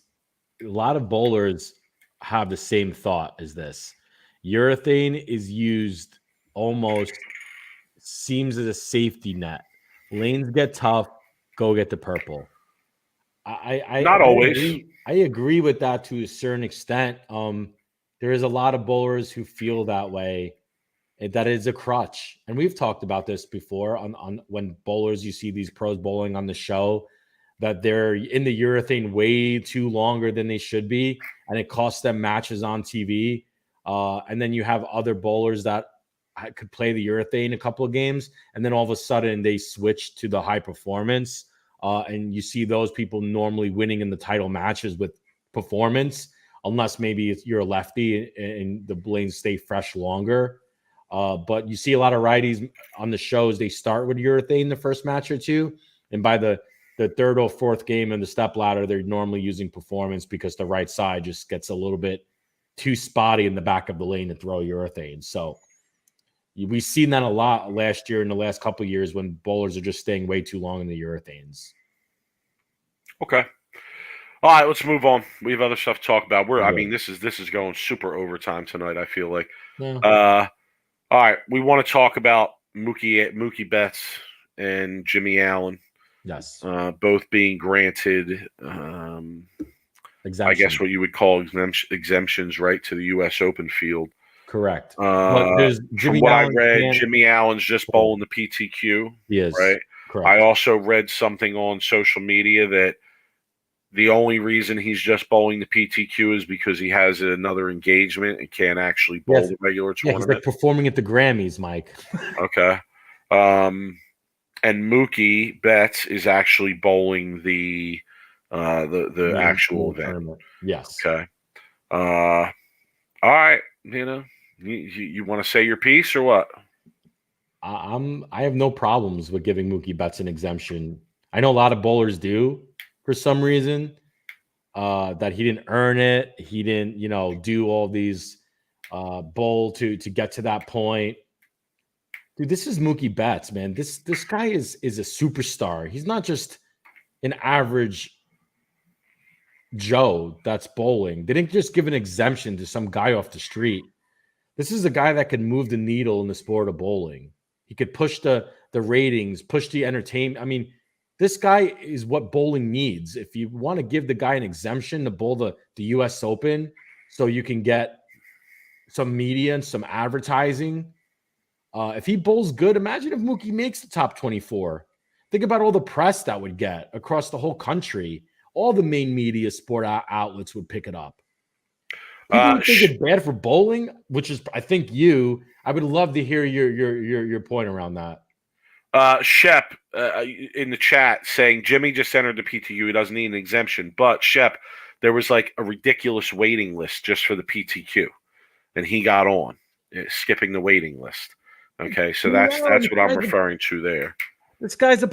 a lot of bowlers have the same thought as this. Urethane is used almost seems as a safety net. Lanes get tough, go get the purple. Not always. I agree with that to a certain extent. There is a lot of bowlers who feel that way. That is a crutch, and we've talked about this before on when bowlers, you see these pros bowling on the show, that they're in the urethane way too longer than they should be, and it costs them matches on TV. And then you have other bowlers that could play the urethane a couple of games, and then all of a sudden they switch to the high performance, and you see those people normally winning in the title matches with performance, unless maybe you're a lefty and the lanes stay fresh longer. But you see a lot of righties on the shows, they start with urethane the first match or two, and by the third or fourth game in the step ladder, they're normally using performance because the right side just gets a little bit too spotty in the back of the lane to throw urethane. So we've seen that a lot last year and the last couple of years when bowlers are just staying way too long in the urethanes. Okay. All right, let's move on. We have other stuff to talk about. I mean, this is going super overtime tonight, I feel like. Yeah. All right, we want to talk about Mookie Betts and Jimmy Allen. Yes. Both being granted, I guess what you would call exemptions, right, to the U.S. Open field. Correct. But from what I read, Jimmy Allen's just bowling the PTQ. He is. Right? Correct. I also read something on social media that the only reason he's just bowling the PTQ is because he has another engagement and can't actually bowl the regular tournament. He's like performing at the Grammys, Mike. Okay. And Mookie Betts is actually bowling the actual event. Tournament. Yes. Okay. All right. You want to say your piece or what? I have no problems with giving Mookie Betts an exemption. I know a lot of bowlers do for some reason. That he didn't earn it. He didn't, do all these bowl to get to that point. Dude, this is Mookie Betts, man. This guy is a superstar. He's not just an average Joe that's bowling. They didn't just give an exemption to some guy off the street. This is a guy that can move the needle in the sport of bowling. He could push the ratings, push the entertainment. I mean, this guy is what bowling needs. If you want to give the guy an exemption to bowl the U.S. Open so you can get some media and some advertising, if he bowls good, imagine if Mookie makes the top 24. Think about all the press that would get across the whole country. All the main media sport outlets would pick it up. People who think it's bad for bowling, which is, I think, I would love to hear your point around that. Shep in the chat saying Jimmy just entered the PTQ. He doesn't need an exemption. But Shep, there was like a ridiculous waiting list just for the PTQ, and he got on, skipping the waiting list. Okay, so that's what I'm referring to there. This guy's a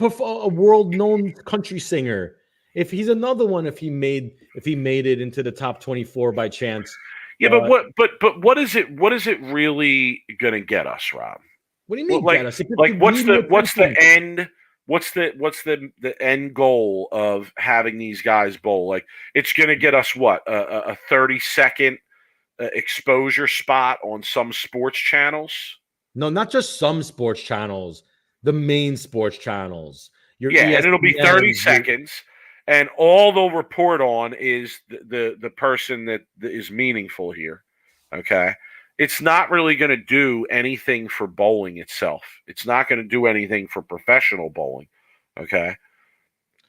world-known country singer. If he's another one, if he made it into the top 24 by chance. Yeah, but what is it really gonna get us, Rob? What do you mean get us? Like what's the end goal of having these guys bowl? Like it's gonna get us what a 30-second exposure spot on some sports channels? No, not just some sports channels. The main sports channels. And it'll be 30 seconds. And all they'll report on is the person that is meaningful here, okay? it's not really going to do anything for bowling itself. It's not going to do anything for professional bowling. Okay.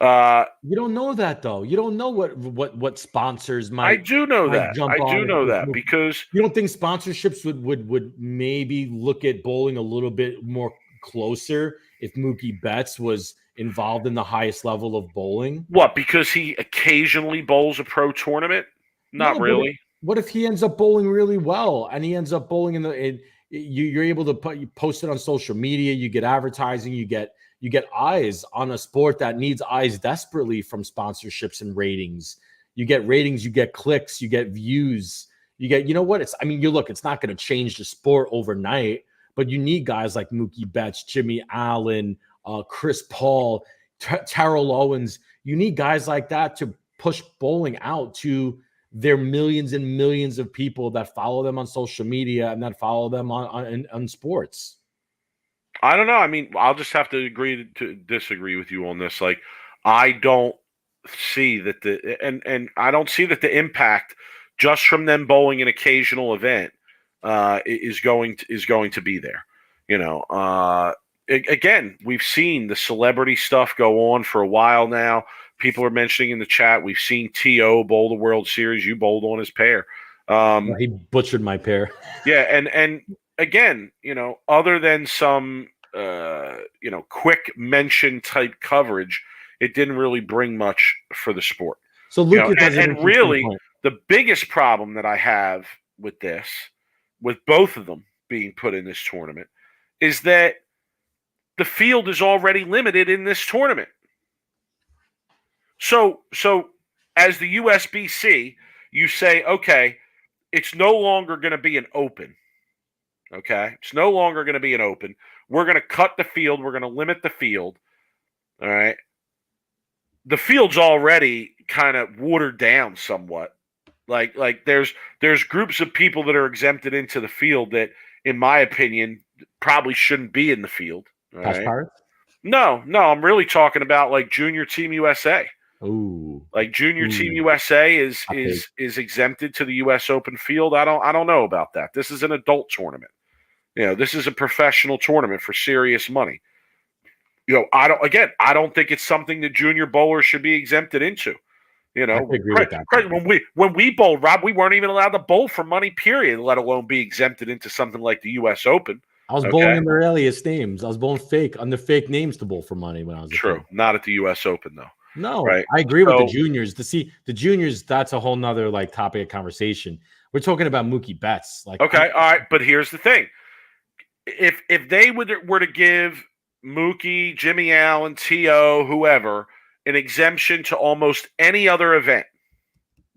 You don't know that though. You don't know what sponsors I might do know that. jump I do on know if that because you don't think sponsorships would maybe look at bowling a little bit more closer if Mookie Betts was involved in the highest level of bowling? what? Because he occasionally bowls a pro tournament? Not No, really. what if he ends up bowling really well and he ends up bowling you're able to you post it on social media, you get advertising, you get eyes on a sport that needs eyes desperately from sponsorships and ratings. You get ratings, you get clicks, you get views, you get, you know what? It's not going to change the sport overnight, but you need guys like Mookie Betts, Jimmy Allen, Chris Paul, Terrell Owens. You need guys like that to push bowling out to their millions and millions of people that follow them on social media and that follow them on sports. I don't know. I mean, I'll just have to agree to disagree with you on this. Like, I don't see that and I don't see that the impact just from them bowling an occasional event is going to be there. You know, again, we've seen the celebrity stuff go on for a while now. People are mentioning in the chat, we've seen T.O. bowl the World Series. You bowled on his pair. He butchered my pair. Yeah, and again, you know, other than some quick mention type coverage, it didn't really bring much for the sport. So Lucas, and really, the biggest problem that I have with this, with both of them being put in this tournament, is that the field is already limited in this tournament. So as the USBC, you say, okay, it's no longer going to be an open. Okay, it's no longer going to be an open. We're going to cut the field. We're going to limit the field. All right. The field's already kind of watered down somewhat. Like there's groups of people that are exempted into the field that, in my opinion, probably shouldn't be in the field. All right? No, I'm really talking about like Junior Team USA. Ooh. Like Junior Team USA is exempted to the US Open field. I don't know about that. This is an adult tournament. You know, this is a professional tournament for serious money. You know, I don't think it's something that junior bowlers should be exempted into. You know, I agree with that. When we bowled, Rob, we weren't even allowed to bowl for money, period, let alone be exempted into something like the US Open. I was bowling under alias names. I was bowling under fake names to bowl for money when I was true. Not at the US Open though. No, right? I agree with the juniors. The juniors, that's a whole nother like topic of conversation. We're talking about Mookie Betts. Like, okay, all right, but here's the thing: if they were to give Mookie, Jimmy Allen, T.O., whoever, an exemption to almost any other event,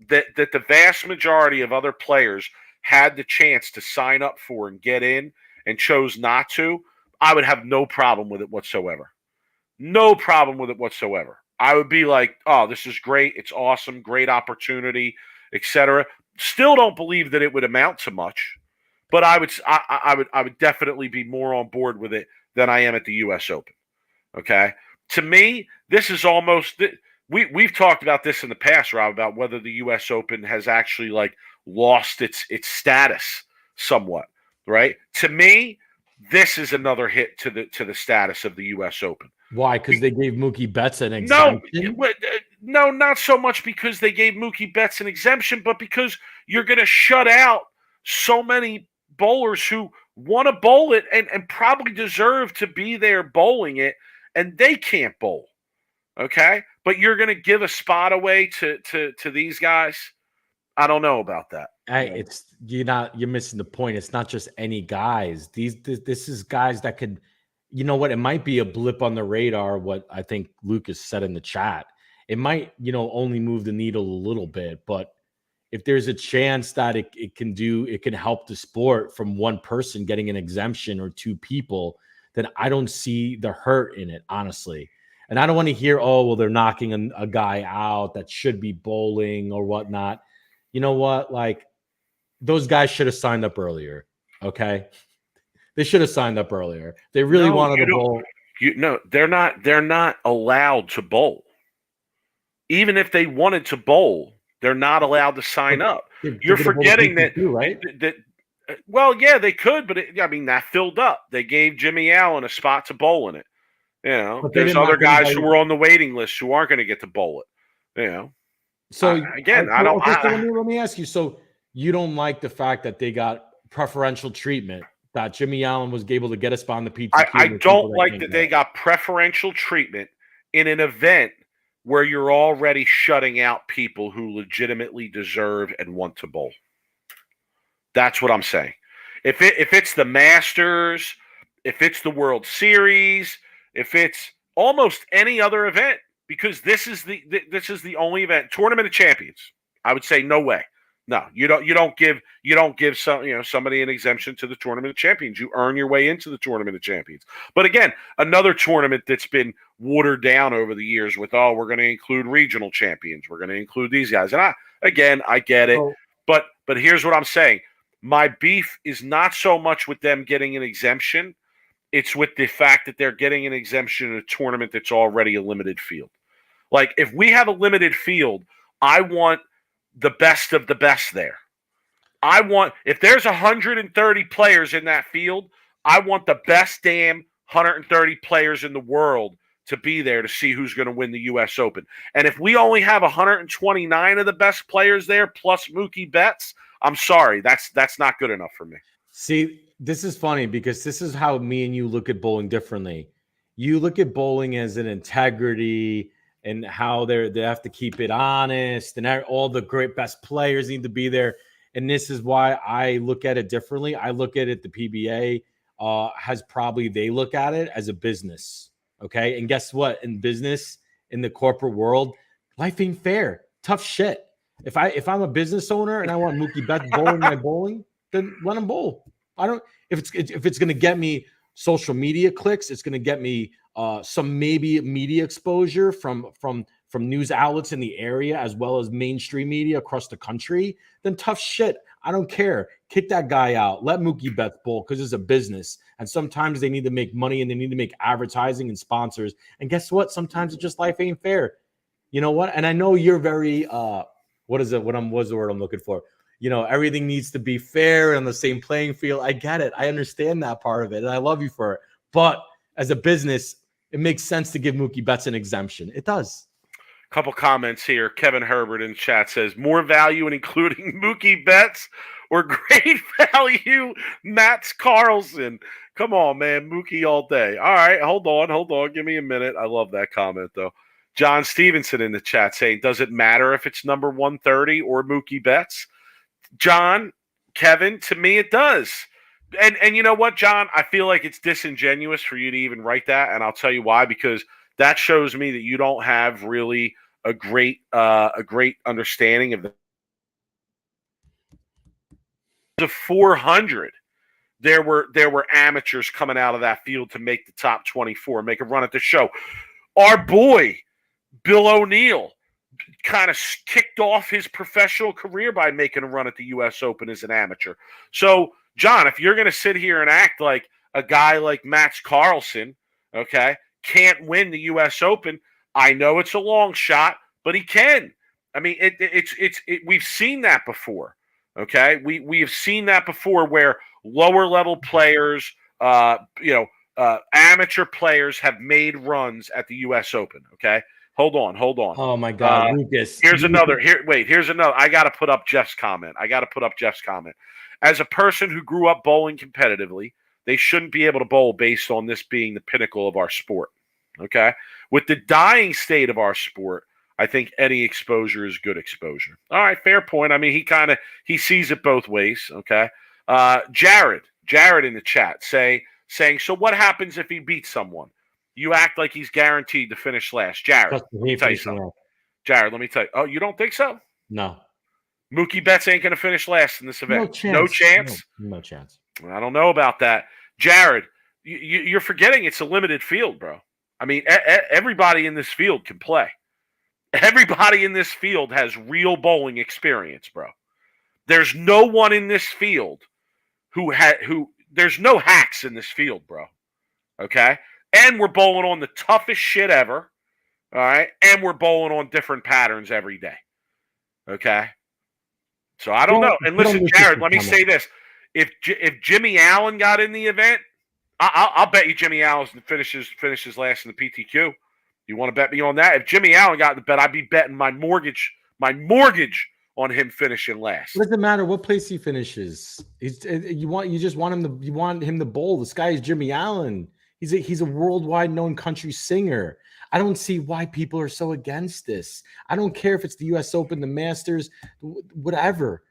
that the vast majority of other players had the chance to sign up for and get in and chose not to, I would have no problem with it whatsoever. No problem with it whatsoever. I would be like, oh, this is great. It's awesome. Great opportunity, etc. Still don't believe that it would amount to much, but I would definitely be more on board with it than I am at the U.S. Open. Okay, to me, this is almost we've talked about this in the past, Rob, about whether the U.S. Open has actually like lost its status somewhat. Right? To me, this is another hit to the status of the U.S. Open. Why? Because they gave Mookie Betts an exemption? No, not so much because they gave Mookie Betts an exemption, but because you're going to shut out so many bowlers who want to bowl it and probably deserve to be there bowling it, and they can't bowl. Okay? But you're going to give a spot away to these guys? I don't know about that. You're missing the point. It's not just any guys. This is guys that could, you know what? It might be a blip on the radar. What I think Lucas said in the chat, it might, only move the needle a little bit. But if there's a chance that it can help the sport from one person getting an exemption or two people, then I don't see the hurt in it, honestly. And I don't want to hear, oh, well, they're knocking a guy out that should be bowling or whatnot. You know what? Like, those guys should have signed up earlier. Okay. They should have signed up earlier. They really wanted to bowl. They're not allowed to bowl. Even if they wanted to bowl, they're not allowed to sign up. You're forgetting that, right? that Well, yeah, they could, but that filled up. They gave Jimmy Allen a spot to bowl in it. But they There's didn't other knock guys anybody. who were on the waiting list who aren't going to get to bowl it. So I don't. okay, so let me ask you. So you don't like the fact that they got preferential treatment, that Jimmy Allen was able to get a spot on the PTQ? I don't like that they got preferential treatment in an event where you're already shutting out people who legitimately deserve and want to bowl. That's what I'm saying. If it's the Masters, if it's the World Series, if it's almost any other event, because this is the only event, Tournament of Champions. I would say no way. No, you don't give somebody an exemption to the Tournament of Champions. You earn your way into the Tournament of Champions. But again, another tournament that's been watered down over the years with, we're going to include regional champions. We're going to include these guys. And I get it. But here's what I'm saying. My beef is not so much with them getting an exemption. It's with the fact that they're getting an exemption in a tournament that's already a limited field. Like, if we have a limited field, I want the best of the best there. If there's 130 players in that field, I want the best damn 130 players in the world to be there to see who's going to win the U.S. Open. And if we only have 129 of the best players there plus Mookie Betts, I'm sorry, that's not good enough for me. See, this is funny because this is how me and you look at bowling differently. You look at bowling as an integrity and how they have to keep it honest, and all the great best players need to be there. And this is why I look at it differently. I look at it, the PBA they look at it as a business. Okay. And guess what? In business, in the corporate world, life ain't fair. Tough shit. If I'm a business owner and I want Mookie Betts bowling my bowling, then let him bowl. I don't. If it's going to get me social media clicks, it's going to get me some maybe media exposure from news outlets in the area as well as mainstream media across the country. Then tough shit. I don't care. Kick that guy out. Let Mookie Betts bowl because it's a business, and sometimes they need to make money and they need to make advertising and sponsors. And guess what? Sometimes it's just life ain't fair. You know what? And I know you're very what's the word I'm looking for? Everything needs to be fair on the same playing field. I get it. I understand that part of it, and I love you for it. But as a business, it makes sense to give Mookie Betts an exemption. It does. Couple comments here. Kevin Herbert in chat says, more value in including Mookie Betts or great value Mats Carlson. Come on, man. Mookie all day. All right, hold on. Give me a minute. I love that comment, though. John Stevenson in the chat saying, does it matter if it's number 130 or Mookie Betts? John, Kevin, to me it does. And you know what, John? I feel like it's disingenuous for you to even write that, and I'll tell you why. Because that shows me that you don't have really a great understanding of the 400. There were amateurs coming out of that field to make the top 24, make a run at the show. Our boy Bill O'Neill kind of kicked off his professional career by making a run at the U.S. Open as an amateur. So, John, if you're going to sit here and act like a guy like Mats Carlson, okay, can't win the U.S. Open, I know it's a long shot, but he can. I mean, we've seen that before, okay? We have seen that before where lower level players, amateur players have made runs at the U.S. Open, okay? Hold on. Oh my God, Lucas. Here's another. I got to put up Jeff's comment. As a person who grew up bowling competitively, they shouldn't be able to bowl based on this being the pinnacle of our sport. Okay? With the dying state of our sport, I think any exposure is good exposure. All right, fair point. I mean, he sees it both ways. Okay? Jared in the chat saying, so what happens if he beats someone? You act like he's guaranteed to finish last. Jared, let me tell you something. Jared, let me tell you. Oh, you don't think so? No. Mookie Betts ain't going to finish last in this event. No chance. No chance. I don't know about that. Jared, you're forgetting it's a limited field, bro. I mean, everybody in this field can play. Everybody in this field has real bowling experience, bro. There's no one in this field there's no hacks in this field, bro. Okay? And we're bowling on the toughest shit ever. All right? And we're bowling on different patterns every day. Okay? So I don't know. And listen, Jared, let me say this. if Jimmy Allen got in the event, I'll bet you Jimmy Allen finishes last in the PTQ. You want to bet me on that? If Jimmy Allen got in the bet, I'd be betting my mortgage on him finishing last. It doesn't matter what place he finishes. You just want him to bowl. This guy is Jimmy Allen. He's a worldwide known country singer. I don't see why people are so against this. I don't care if it's the U.S. Open, the Masters, whatever.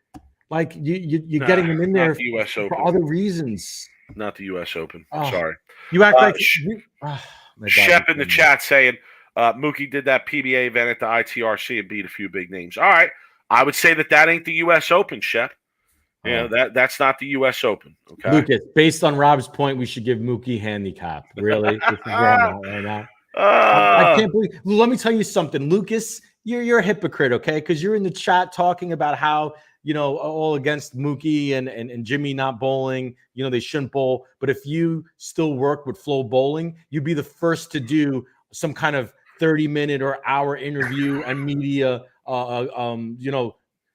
Like you're getting him in there the US for Open. other reasons. Not the U.S. Open. Oh, Sorry. You act like Shep in the chat saying Mookie did that PBA event at the ITRC and beat a few big names. All right. I would say that ain't the U.S. Open, Shep. Yeah, that's not the U.S. Open. Okay, Lucas. Based on Rob's point, we should give Mookie handicap. Really, this is where I'm at right now. I can't believe. Let me tell you something, Lucas. You're a hypocrite, okay? Because you're in the chat talking about how all against Mookie and Jimmy not bowling. They shouldn't bowl. But if you still work with Flow Bowling, you'd be the first to do some kind of 30-minute or hour interview and media.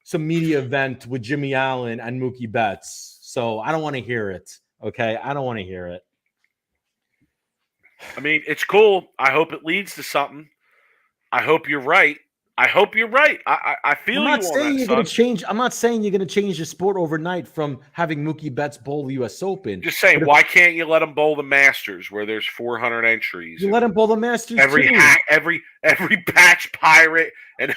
Some media event with Jimmy Allen and Mookie Betts. So I don't want to hear it. Okay. I don't want to hear it. I mean, it's cool. I hope it leads to something. I hope you're right. I feel I'm not you saying on that, you're son. going to change. I'm not saying you're going to change the sport overnight from having Mookie Betts bowl the U.S. Open. Just saying, why can't you let him bowl the Masters where there's 400 entries? You let him bowl the Masters every too. Every patch pirate and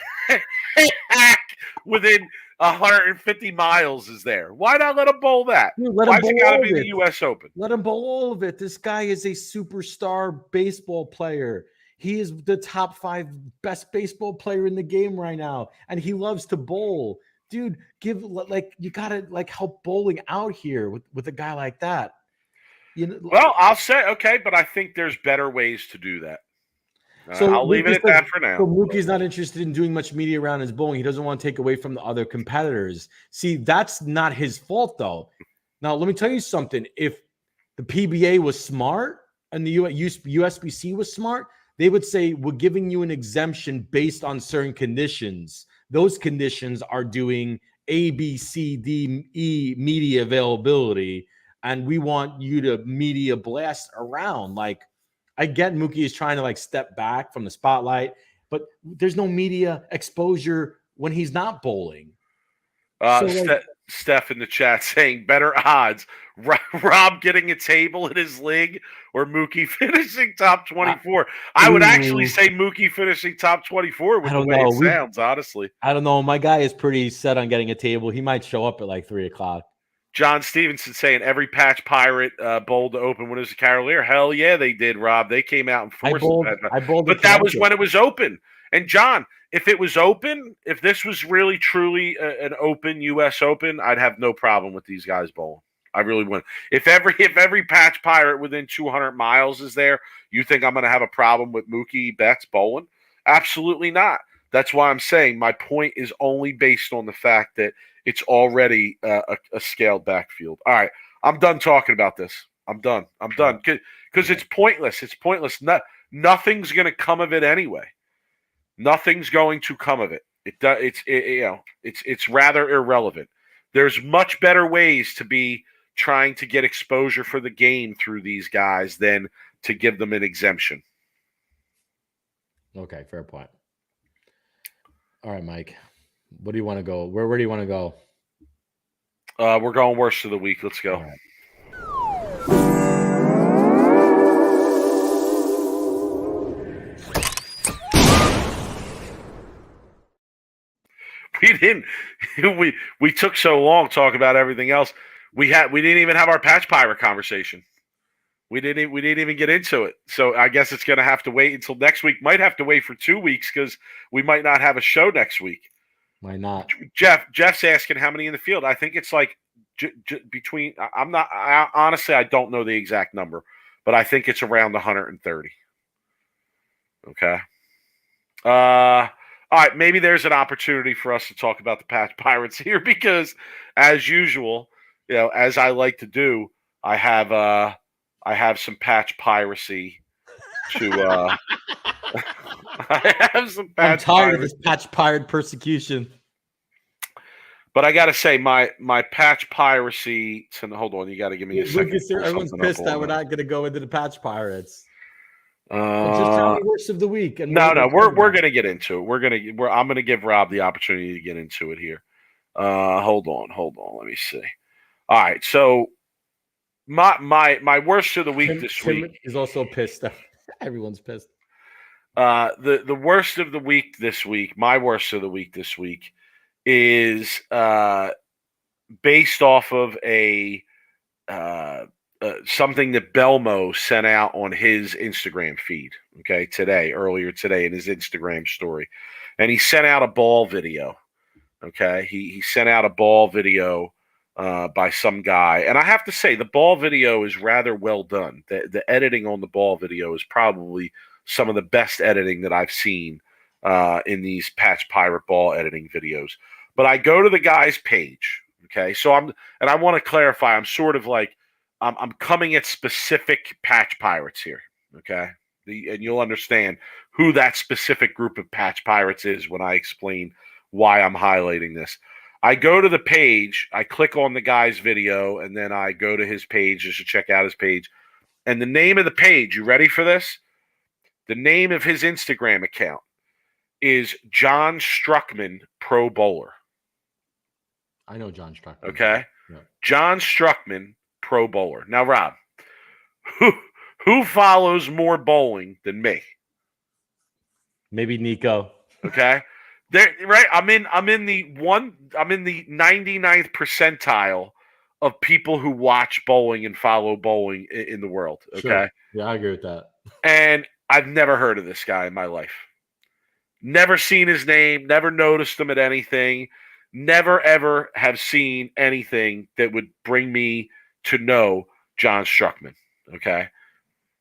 hack within 150 miles is there. Why not let him bowl that? Why's it got to be the U.S. Open? Let him bowl all of it. This guy is a superstar baseball player. He is the top 5 best baseball player in the game right now, and he loves to bowl. Dude, you gotta help bowling out here with a guy like that. Well, I'll say okay, but I think there's better ways to do that. So I'll leave it at that for now. So Mookie's not interested in doing much media around his bowling. He doesn't want to take away from the other competitors. See, that's not his fault, though. Now, let me tell you something. If the PBA was smart and the USBC was smart, they would say, we're giving you an exemption based on certain conditions. Those conditions are doing A, B, C, D, E media availability, and we want you to media blast around. Like, I get Mookie is trying to step back from the spotlight, but there's no media exposure when he's not bowling. Steph in the chat saying better odds, Rob getting a table in his league or Mookie finishing top 24. I would actually say Mookie finishing top 24 with the way it sounds, honestly. I don't know. My guy is pretty set on getting a table. He might show up at 3 o'clock. John Stevenson saying every patch pirate bowled to open when it was a Cavalier. Hell yeah, they did, Rob. They came out and forced it. But that was when it was open. And John, if it was open, if this was really truly an open U.S. Open, I'd have no problem with these guys bowling. I really wouldn't. If every patch pirate within 200 miles is there, you think I'm going to have a problem with Mookie Betts bowling? Absolutely not. That's why I'm saying my point is only based on the fact that it's already a scaled back field. All right, I'm done talking about this. I'm done because it's pointless. It's pointless. Nothing's going to come of it anyway. Nothing's going to come of it. It's rather irrelevant. There's much better ways to be trying to get exposure for the game through these guys than to give them an exemption. Okay, fair point. All right, Mike. What do you want to go? Where do you want to go? We're going worst of the week. Let's go. All right. We took so long talking about everything else. We didn't even have our patch pirate conversation. We didn't even get into it. So I guess it's going to have to wait until next week. Might have to wait for 2 weeks because we might not have a show next week. Why not? Jeff's asking how many in the field. I think it's between. Honestly, I don't know the exact number, but I think it's around 130. Okay. All right, maybe there's an opportunity for us to talk about the patch pirates here because, as usual, as I like to do, I have some patch piracy to. I have some patch. I'm tired of this patch pirate persecution. But I got to say, my patch piracy. Hold on, you got to give me a second. Lucas, everyone's pissed that we're not going to go into the patch pirates. Just tell me worst of the week. And no, we're gonna get into it. I'm gonna give Rob the opportunity to get into it here. Hold on. Let me see. All right, so my worst of the week this week is also pissed. Everyone's pissed. The worst of the week this week. My worst of the week this week is based off of a something that Belmo sent out on his Instagram feed, earlier today in his Instagram story. And he sent out a ball video, He sent out a ball video by some guy. And I have to say, the ball video is rather well done. The editing on the ball video is probably some of the best editing that I've seen in these Patch Pirate ball editing videos. But I go to the guy's page, So I want to clarify, I'm sort of like, I'm coming at specific patch pirates here, and you'll understand who that specific group of patch pirates is when I explain why I'm highlighting this. I go to the page, I click on the guy's video, and then I go to his page just to check out his page. And the name of the page, you ready for this? The name of his Instagram account is John Struckman Pro Bowler. I know John Struckman. Okay? Yeah. John Struckman Pro Bowler. Now, Rob, who follows more bowling than me? Maybe Nico. Okay, right. I'm in the 99th percentile of people who watch bowling and follow bowling in the world. Okay, sure. Yeah, I agree with that. And I've never heard of this guy in my life. Never seen his name. Never noticed him at anything. Never ever have seen anything that would bring me to know John Struckman,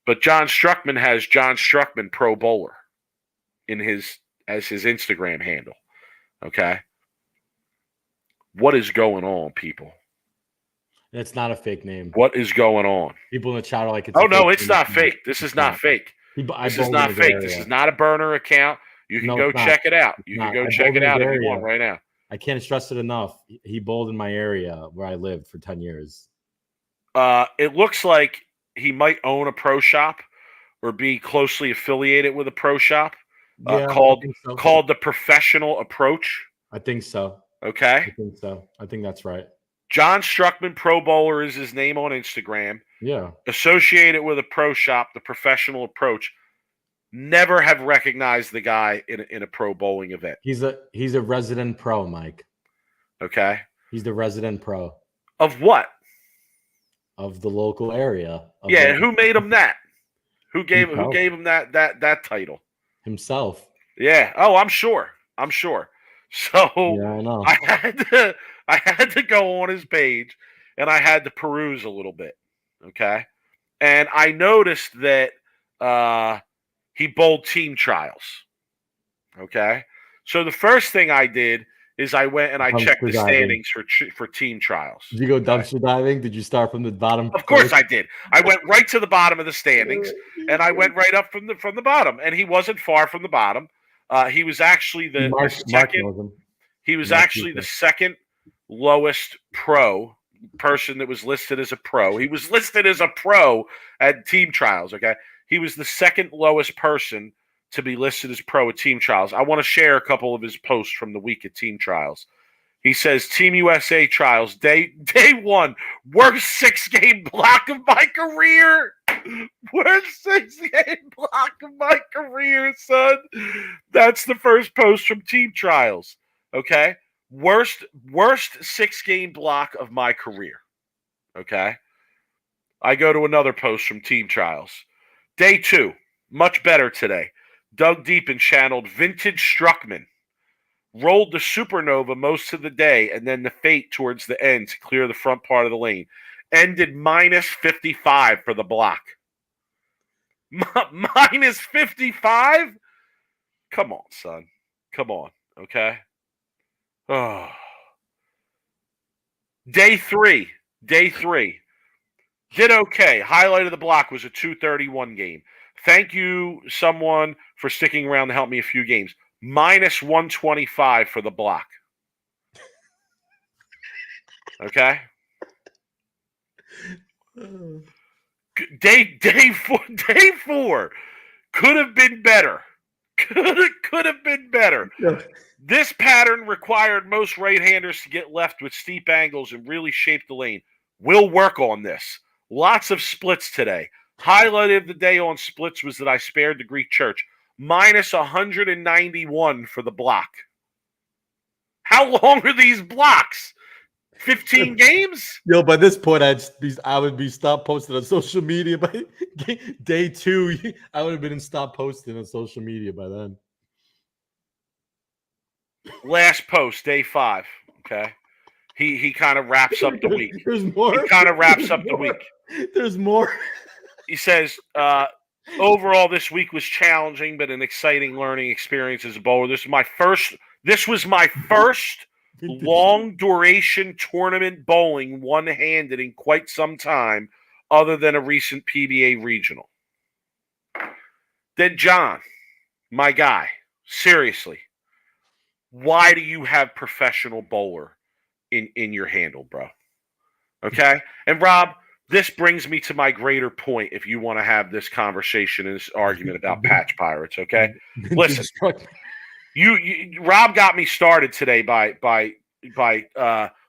but John Struckman has John Struckman Pro Bowler as his Instagram handle, What is going on, people? It's not a fake name. What is going on? People in the chat are like, it's not fake. This is not fake. This is not fake. This is not a burner account. You can go check it out. You can go check it out if you want right now. I can't stress it enough. He bowled in my area where I lived for 10 years. It looks like he might own a pro shop or be closely affiliated with a pro shop called the Professional Approach. I think so. Okay. I think so. I think that's right. John Struckman Pro Bowler is his name on Instagram. Yeah. Associated with a pro shop, the Professional Approach. Never have recognized the guy in a pro bowling event. He's a resident pro, Mike. Okay. He's the resident pro. Of what? Of the local area. Yeah, who made him that? Who gave him that title? Himself. Yeah. Oh, I'm sure. So yeah, I know. I had to go on his page and I had to peruse a little bit. Okay. And I noticed that he bowled team trials. Okay. So the first thing I did is I went and I checked the standings for team trials. Did you go dumpster diving? Did you start from the bottom? Of course I did. I went right to the bottom of the standings, and I went right up from the bottom. And he wasn't far from the bottom. He was actually the second. He was actually the second lowest pro person that was listed as a pro. He was listed as a pro at team trials. Okay, he was the second lowest person to be listed as pro at team trials. I want to share a couple of his posts from the week at team trials. He says, Team USA trials, day one, worst 6-game block of my career. Worst 6-game block of my career, son. That's the first post from team trials. Okay? Worst 6-game block of my career. Okay? I go to another post from team trials. Day 2, much better today. Dug deep and channeled Vintage Struckman. Rolled the supernova most of the day and then the fate towards the end to clear the front part of the lane. Ended minus 55 for the block. Minus 55? Come on, son. Come on, okay? Oh. Day three. Did okay. Highlight of the block was a 231 game. Thank you, someone, for sticking around to help me a few games. Minus 125 for the block. Okay. Day four could have been better. Could have been better. Yeah. This pattern required most right-handers to get left with steep angles and really shape the lane. We'll work on this. Lots of splits today. Highlight of the day on splits was that I spared the Greek church. Minus 191 for the block. How long are these blocks? 15 games? Yo, by this point, I would be stop posting on social media. By day 2, I would have been in stop posting on social media by then. Last post, day 5. Okay. He kind of wraps up the week. There's more. He kind of wraps up the week. There's more. He says, overall, this week was challenging, but an exciting learning experience as a bowler. This was my first long duration tournament bowling one-handed in quite some time, other than a recent PBA regional. Then John, my guy, seriously, why do you have professional bowler in your handle, bro? Okay? And Rob, this brings me to my greater point if you want to have this conversation and this argument about patch pirates, okay? Listen, Rob got me started today by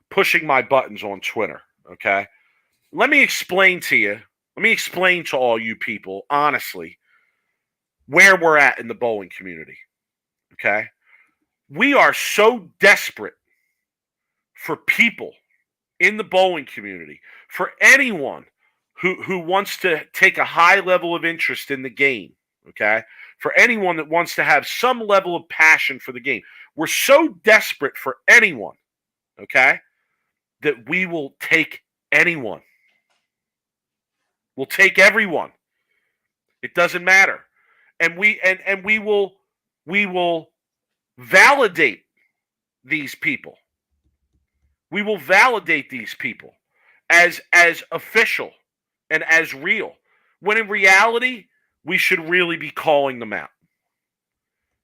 pushing my buttons on Twitter, okay? Let me explain to all you people, honestly, where we're at in the bowling community, okay? We are so desperate for people in the bowling community, for anyone who wants to take a high level of interest in the game, okay? For anyone that wants to have some level of passion for the game. We're so desperate for anyone, okay, that we will take anyone. We'll take everyone. It doesn't matter. And we will validate these people. We will validate these people as official and as real, when in reality, we should really be calling them out.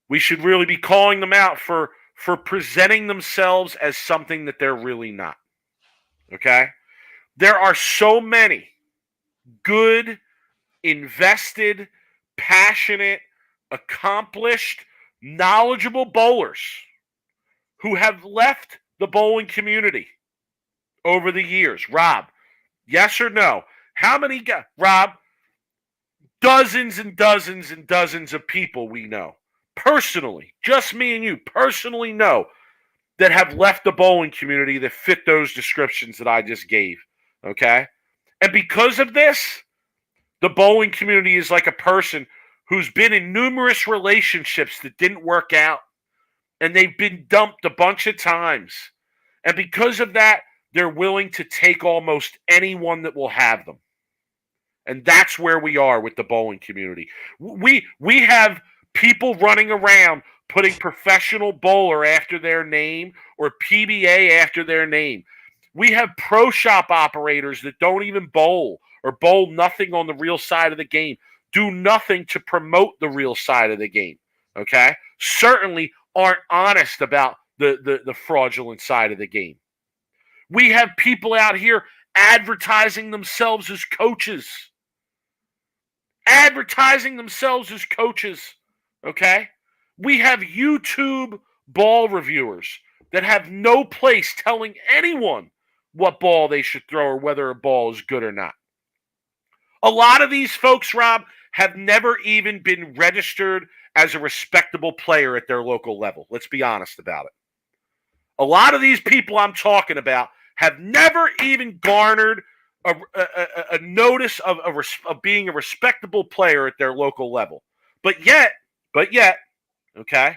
We should really be calling them out for presenting themselves as something that they're really not. Okay? There are so many good, invested, passionate, accomplished, knowledgeable bowlers who have left the bowling community over the years. Rob, yes or no? How many guys? Rob, dozens and dozens and dozens of people we know personally, just me and you personally know, that have left the bowling community that fit those descriptions that I just gave. Okay? And because of this, the bowling community is like a person who's been in numerous relationships that didn't work out, and they've been dumped a bunch of times. And because of that, they're willing to take almost anyone that will have them. And that's where we are with the bowling community. We have people running around putting professional bowler after their name or PBA after their name. We have pro shop operators that don't even bowl or bowl nothing on the real side of the game, do nothing to promote the real side of the game, okay? Certainly aren't honest about the fraudulent side of the game. We have people out here advertising themselves as coaches. Okay? We have YouTube ball reviewers that have no place telling anyone what ball they should throw or whether a ball is good or not. A lot of these folks, Rob, have never even been registered as a respectable player at their local level. Let's be honest about it. A lot of these people I'm talking about have never even garnered a notice of being a respectable player at their local level. But yet, okay,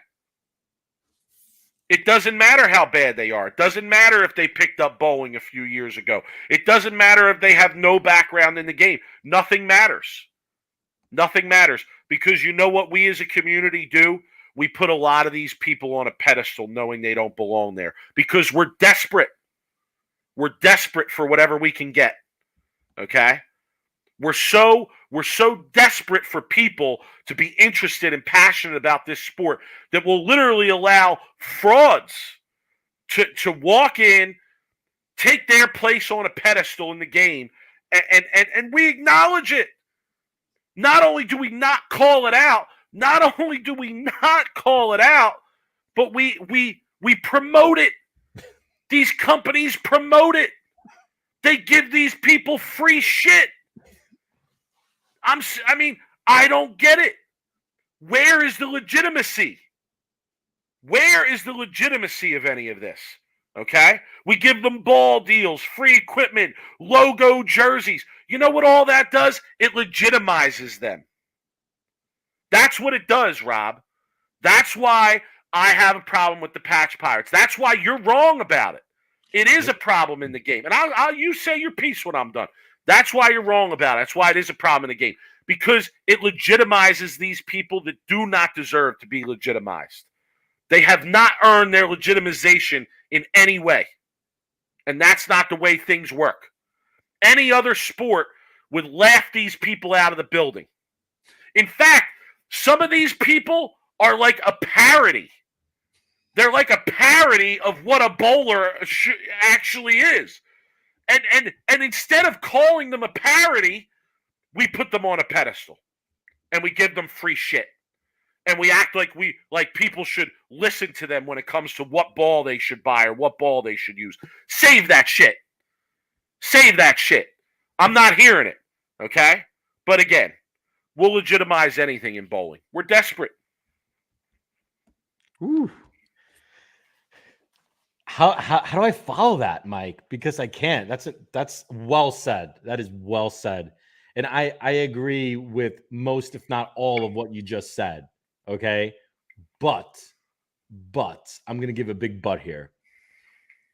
it doesn't matter how bad they are. It doesn't matter if they picked up bowling a few years ago. It doesn't matter if they have no background in the game. Nothing matters. Nothing matters. Because you know what we as a community do? We put a lot of these people on a pedestal knowing they don't belong there. Because we're desperate. We're desperate for whatever we can get. Okay? We're so desperate for people to be interested and passionate about this sport that will literally allow frauds to walk in, take their place on a pedestal in the game, and we acknowledge it. Not only do we not call it out, but we promote it. These companies promote it. They give these people free shit. I don't get it. Where is the legitimacy? Where is the legitimacy of any of this? Okay? We give them ball deals, free equipment, logo jerseys. You know what all that does? It legitimizes them. That's what it does, Rob. That's why I have a problem with the Patch Pirates. That's why you're wrong about it. It is a problem in the game. And you say your piece when I'm done. That's why you're wrong about it. That's why it is a problem in the game. Because it legitimizes these people that do not deserve to be legitimized. They have not earned their legitimization in any way. And that's not the way things work. Any other sport would laugh these people out of the building. In fact, some of these people are like a parody. They're like a parody of what a bowler actually is. And instead of calling them a parody, we put them on a pedestal. And we give them free shit. And we act like people should listen to them when it comes to what ball they should buy or what ball they should use. Save that shit. Save that shit. I'm not hearing it. Okay? But again, we'll legitimize anything in bowling. We're desperate. Ooh. How do I follow that, Mike? Because I can't. That's well said. That is well said. And I agree with most, if not all, of what you just said. Okay. But I'm going to give a big but here.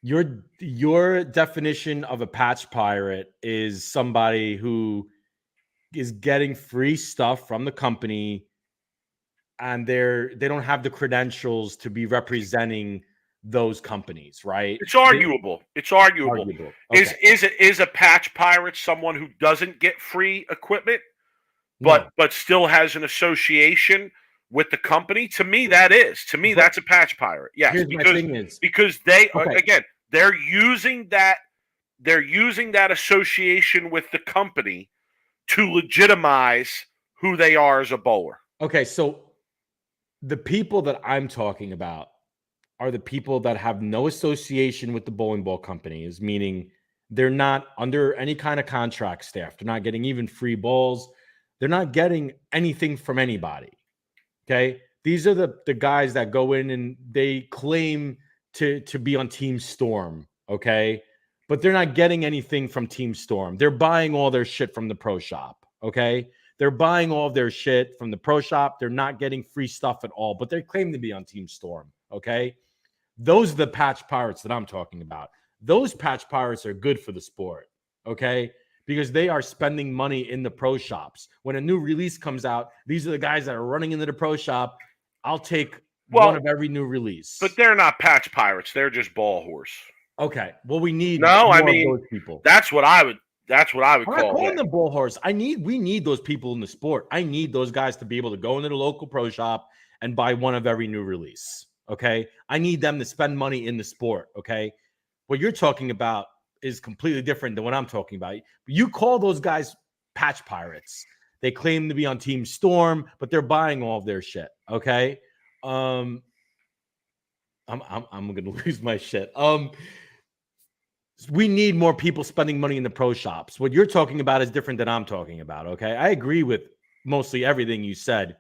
Your definition of a patch pirate is somebody who is getting free stuff from the company and they don't have the credentials to be representing those companies, right? It's arguable. Okay. Is a patch pirate someone who doesn't get free equipment, but still has an association with the company? To me, that's a patch pirate. Yes, because they're using that association with the company to legitimize who they are as a bowler. Okay, so the people that I'm talking about are the people that have no association with the bowling ball companies, meaning they're not under any kind of contract staff. They're not getting even free balls. They're not getting anything from anybody. Okay. These are the guys that go in and they claim to be on Team Storm. Okay. But they're not getting anything from Team Storm. They're buying all their shit from the pro shop. Okay. They're buying all of their shit from the pro shop. They're not getting free stuff at all, but they claim to be on Team Storm. Okay. Those are the patch pirates that I'm talking about. Those patch pirates are good for the sport. Okay. Because they are spending money in the pro shops. When a new release comes out, these are the guys that are running into the pro shop. I'll take one of every new release. But they're not patch pirates. They're just ball horse. Okay. Well, we need more of those people. That's what I would call calling them ball horse. We need those people in the sport. I need those guys to be able to go into the local pro shop and buy one of every new release. Okay. I need them to spend money in the sport. Okay. What you're talking about is completely different than what I'm talking about. You call those guys patch pirates. They claim to be on Team Storm, but they're buying all of their shit. Okay. I'm gonna lose my shit. We need more people spending money in the pro shops. What you're talking about is different than I'm talking about. Okay. I agree with mostly everything you said.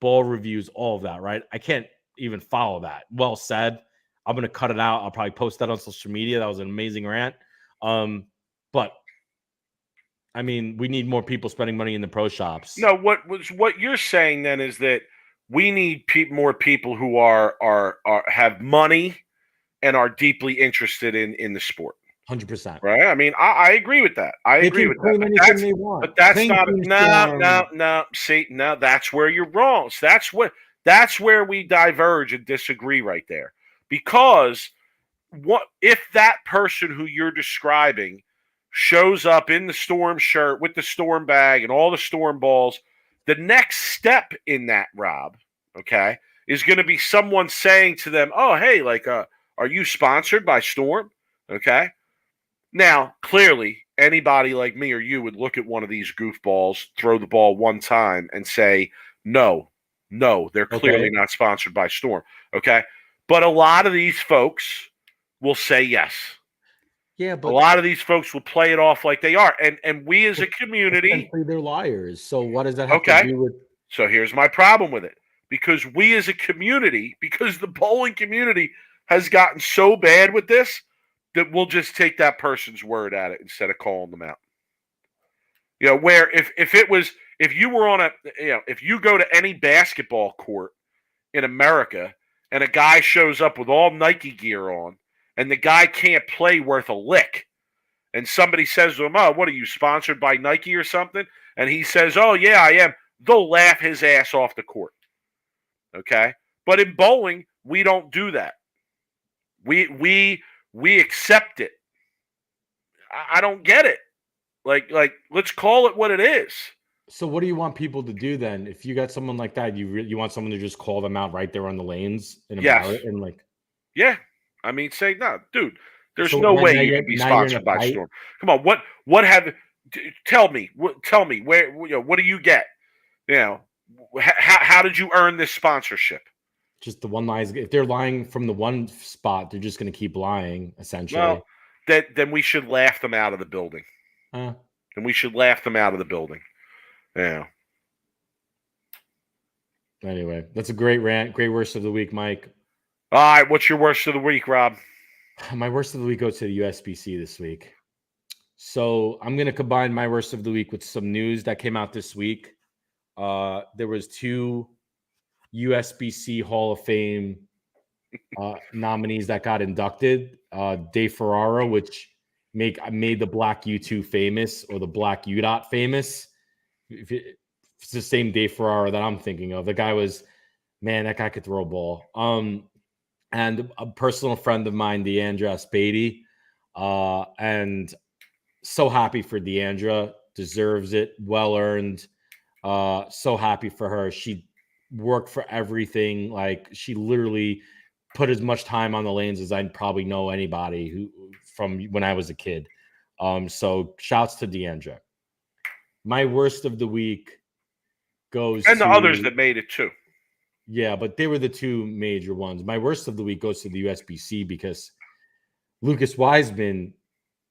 Ball reviews, all of that, right? I can't even follow that. Well said. I'm going to cut it out. I'll probably post that on social media. That was an amazing rant. But I mean, we need more people spending money in the pro shops. No, what you're saying then is that we need more people who have money and are deeply interested in the sport. 100%. Right? I mean, I agree with that. I agree with that. But that's not See, that's where you're wrong. So that's where we diverge and disagree right there. Because what if that person who you're describing shows up in the Storm shirt with the Storm bag and all the Storm balls, the next step in that, Rob, okay, is going to be someone saying to them, "Oh, hey, are you sponsored by Storm?" Okay, Now, clearly, anybody like me or you would look at one of these goofballs, throw the ball one time, and say, no, no, they're clearly Okay. not sponsored by Storm. Okay. But a lot of these folks will say yes. Yeah, A but lot of these folks will play it off like they are. And we as a community, essentially they're liars. So what does that have to okay, do with? so here's my problem with it. Because we as a community, because the bowling community has gotten so bad with this, that we'll just take that person's word at it instead of calling them out. Where if you were on if you go to any basketball court in America and a guy shows up with all Nike gear on and the guy can't play worth a lick, and somebody says to him, "Oh, what are you, sponsored by Nike or something?" And he says, "Oh yeah, I am," they'll laugh his ass off the court. Okay? But in bowling, we don't do that. We accept it. I don't get it. Like let's call it what it is. So what do you want people to do then? If you got someone like that, you want someone to just call them out right there on the lanes and Yes. about it and like, Yeah. I mean, say no, dude. There's so no now way you're- you can be now you're in a sponsored by fight? Storm. Come on, what have? Tell me where what do you get? How did you earn this sponsorship? Just the one lies. If they're lying from the one spot, they're just going to keep lying. Essentially. Well, then we should laugh them out of the building. Huh. And we should laugh them out of the building. Yeah. Anyway, that's a great rant. Great worst of the week, Mike. All right, what's your worst of the week, Rob? My worst of the week goes to the USBC this week. So I'm going to combine my worst of the week with some news that came out this week. There was 2 USBC Hall of Fame nominees that got inducted. Dave Ferraro, which made the Black U2 famous, or the Black U famous. It's the same Dave Ferraro that I'm thinking of. The guy was, man, that guy could throw a ball. And a personal friend of mine, Deandra Spady, and so happy for Deandra. Deserves it. Well earned. So happy for her. She worked for everything. Like, she literally put as much time on the lanes as I probably know anybody who from when I was a kid. So shouts to Deandra. My worst of the week goes And the to, others that made it too. yeah, but they were the 2 major ones. My worst of the week goes to the USBC because Lucas Wiseman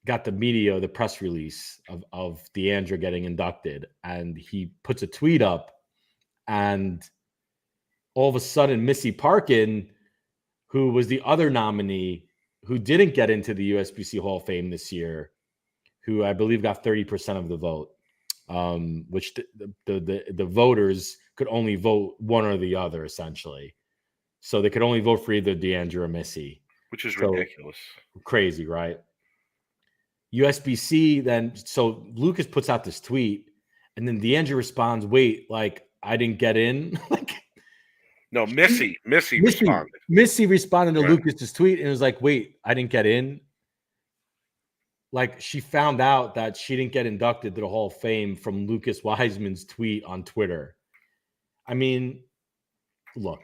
got the press release of Deandra getting inducted, and he puts a tweet up, and all of a sudden Missy Parkin, who was the other nominee who didn't get into the USBC Hall of Fame this year, who I believe got 30% of the vote, which the voters could only vote one or the other, essentially. So they could only vote for either Deandra or Missy. Which is ridiculous. Crazy, right? USBC then, so Lucas puts out this tweet, and then Deandra responds, wait, like, I didn't get in? Like, no, Missy responded. Missy responded to Right. Lucas's tweet and was like, wait, I didn't get in? Like, she found out that she didn't get inducted to the Hall of Fame from Lucas Wiseman's tweet on Twitter. I mean, look.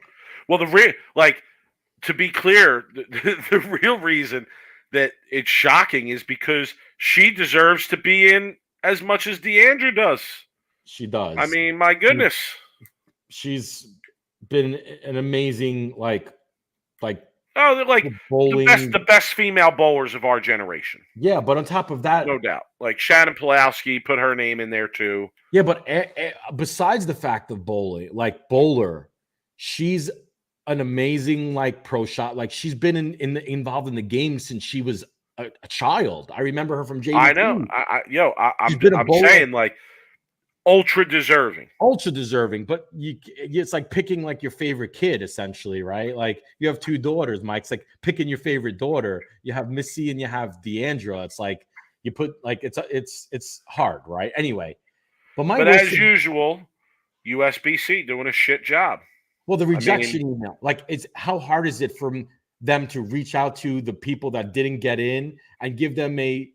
Well, to be clear, the real reason that it's shocking is because she deserves to be in as much as Deandra does. She does. I mean, my goodness. She's been an amazing, like Oh, they're like bowling. the best female bowlers of our generation. Yeah, but on top of that, no doubt. Like Shannon Pulowski, put her name in there too. Yeah, but besides the fact of bowling, like Bowler, she's an amazing pro shot. Like, she's been involved in the game since she was a child. I remember her from JV. I know. I'm saying, like, ultra deserving. But it's like picking like your favorite kid, essentially, right? Like, you have 2 daughters, Mike. It's like picking your favorite daughter. You have Missy and you have Deandra. It's like you put it's hard, right? Anyway, but as usual, USBC doing a shit job. Well, the rejection email, it's how hard is it for them to reach out to the people that didn't get in and give them a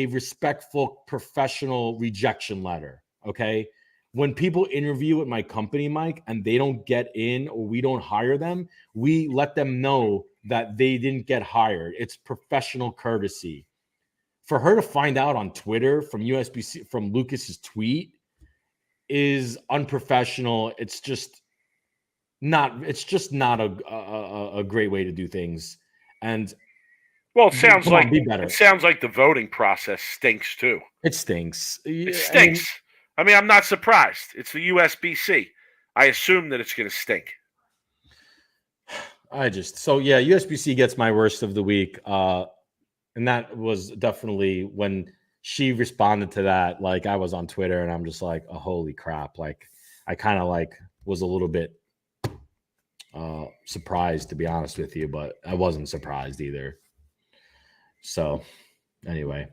respectful, professional rejection letter? Okay. When people interview at my company, Mike, and they don't get in or we don't hire them, we let them know that they didn't get hired. It's professional courtesy. for her to find out on Twitter from USBC from Lucas's tweet is unprofessional. It's just not a great way to do things. And well, it sounds come on, like be better. it sounds like the voting process stinks too. It stinks. It stinks. I mean, I'm not surprised. It's the USBC. I assume that it's going to stink. USBC gets my worst of the week. And that was definitely when she responded to that. Like, I was on Twitter and I'm just like, oh, holy crap. Like, I kind of like was a little bit surprised, to be honest with you, but I wasn't surprised either. So anyway,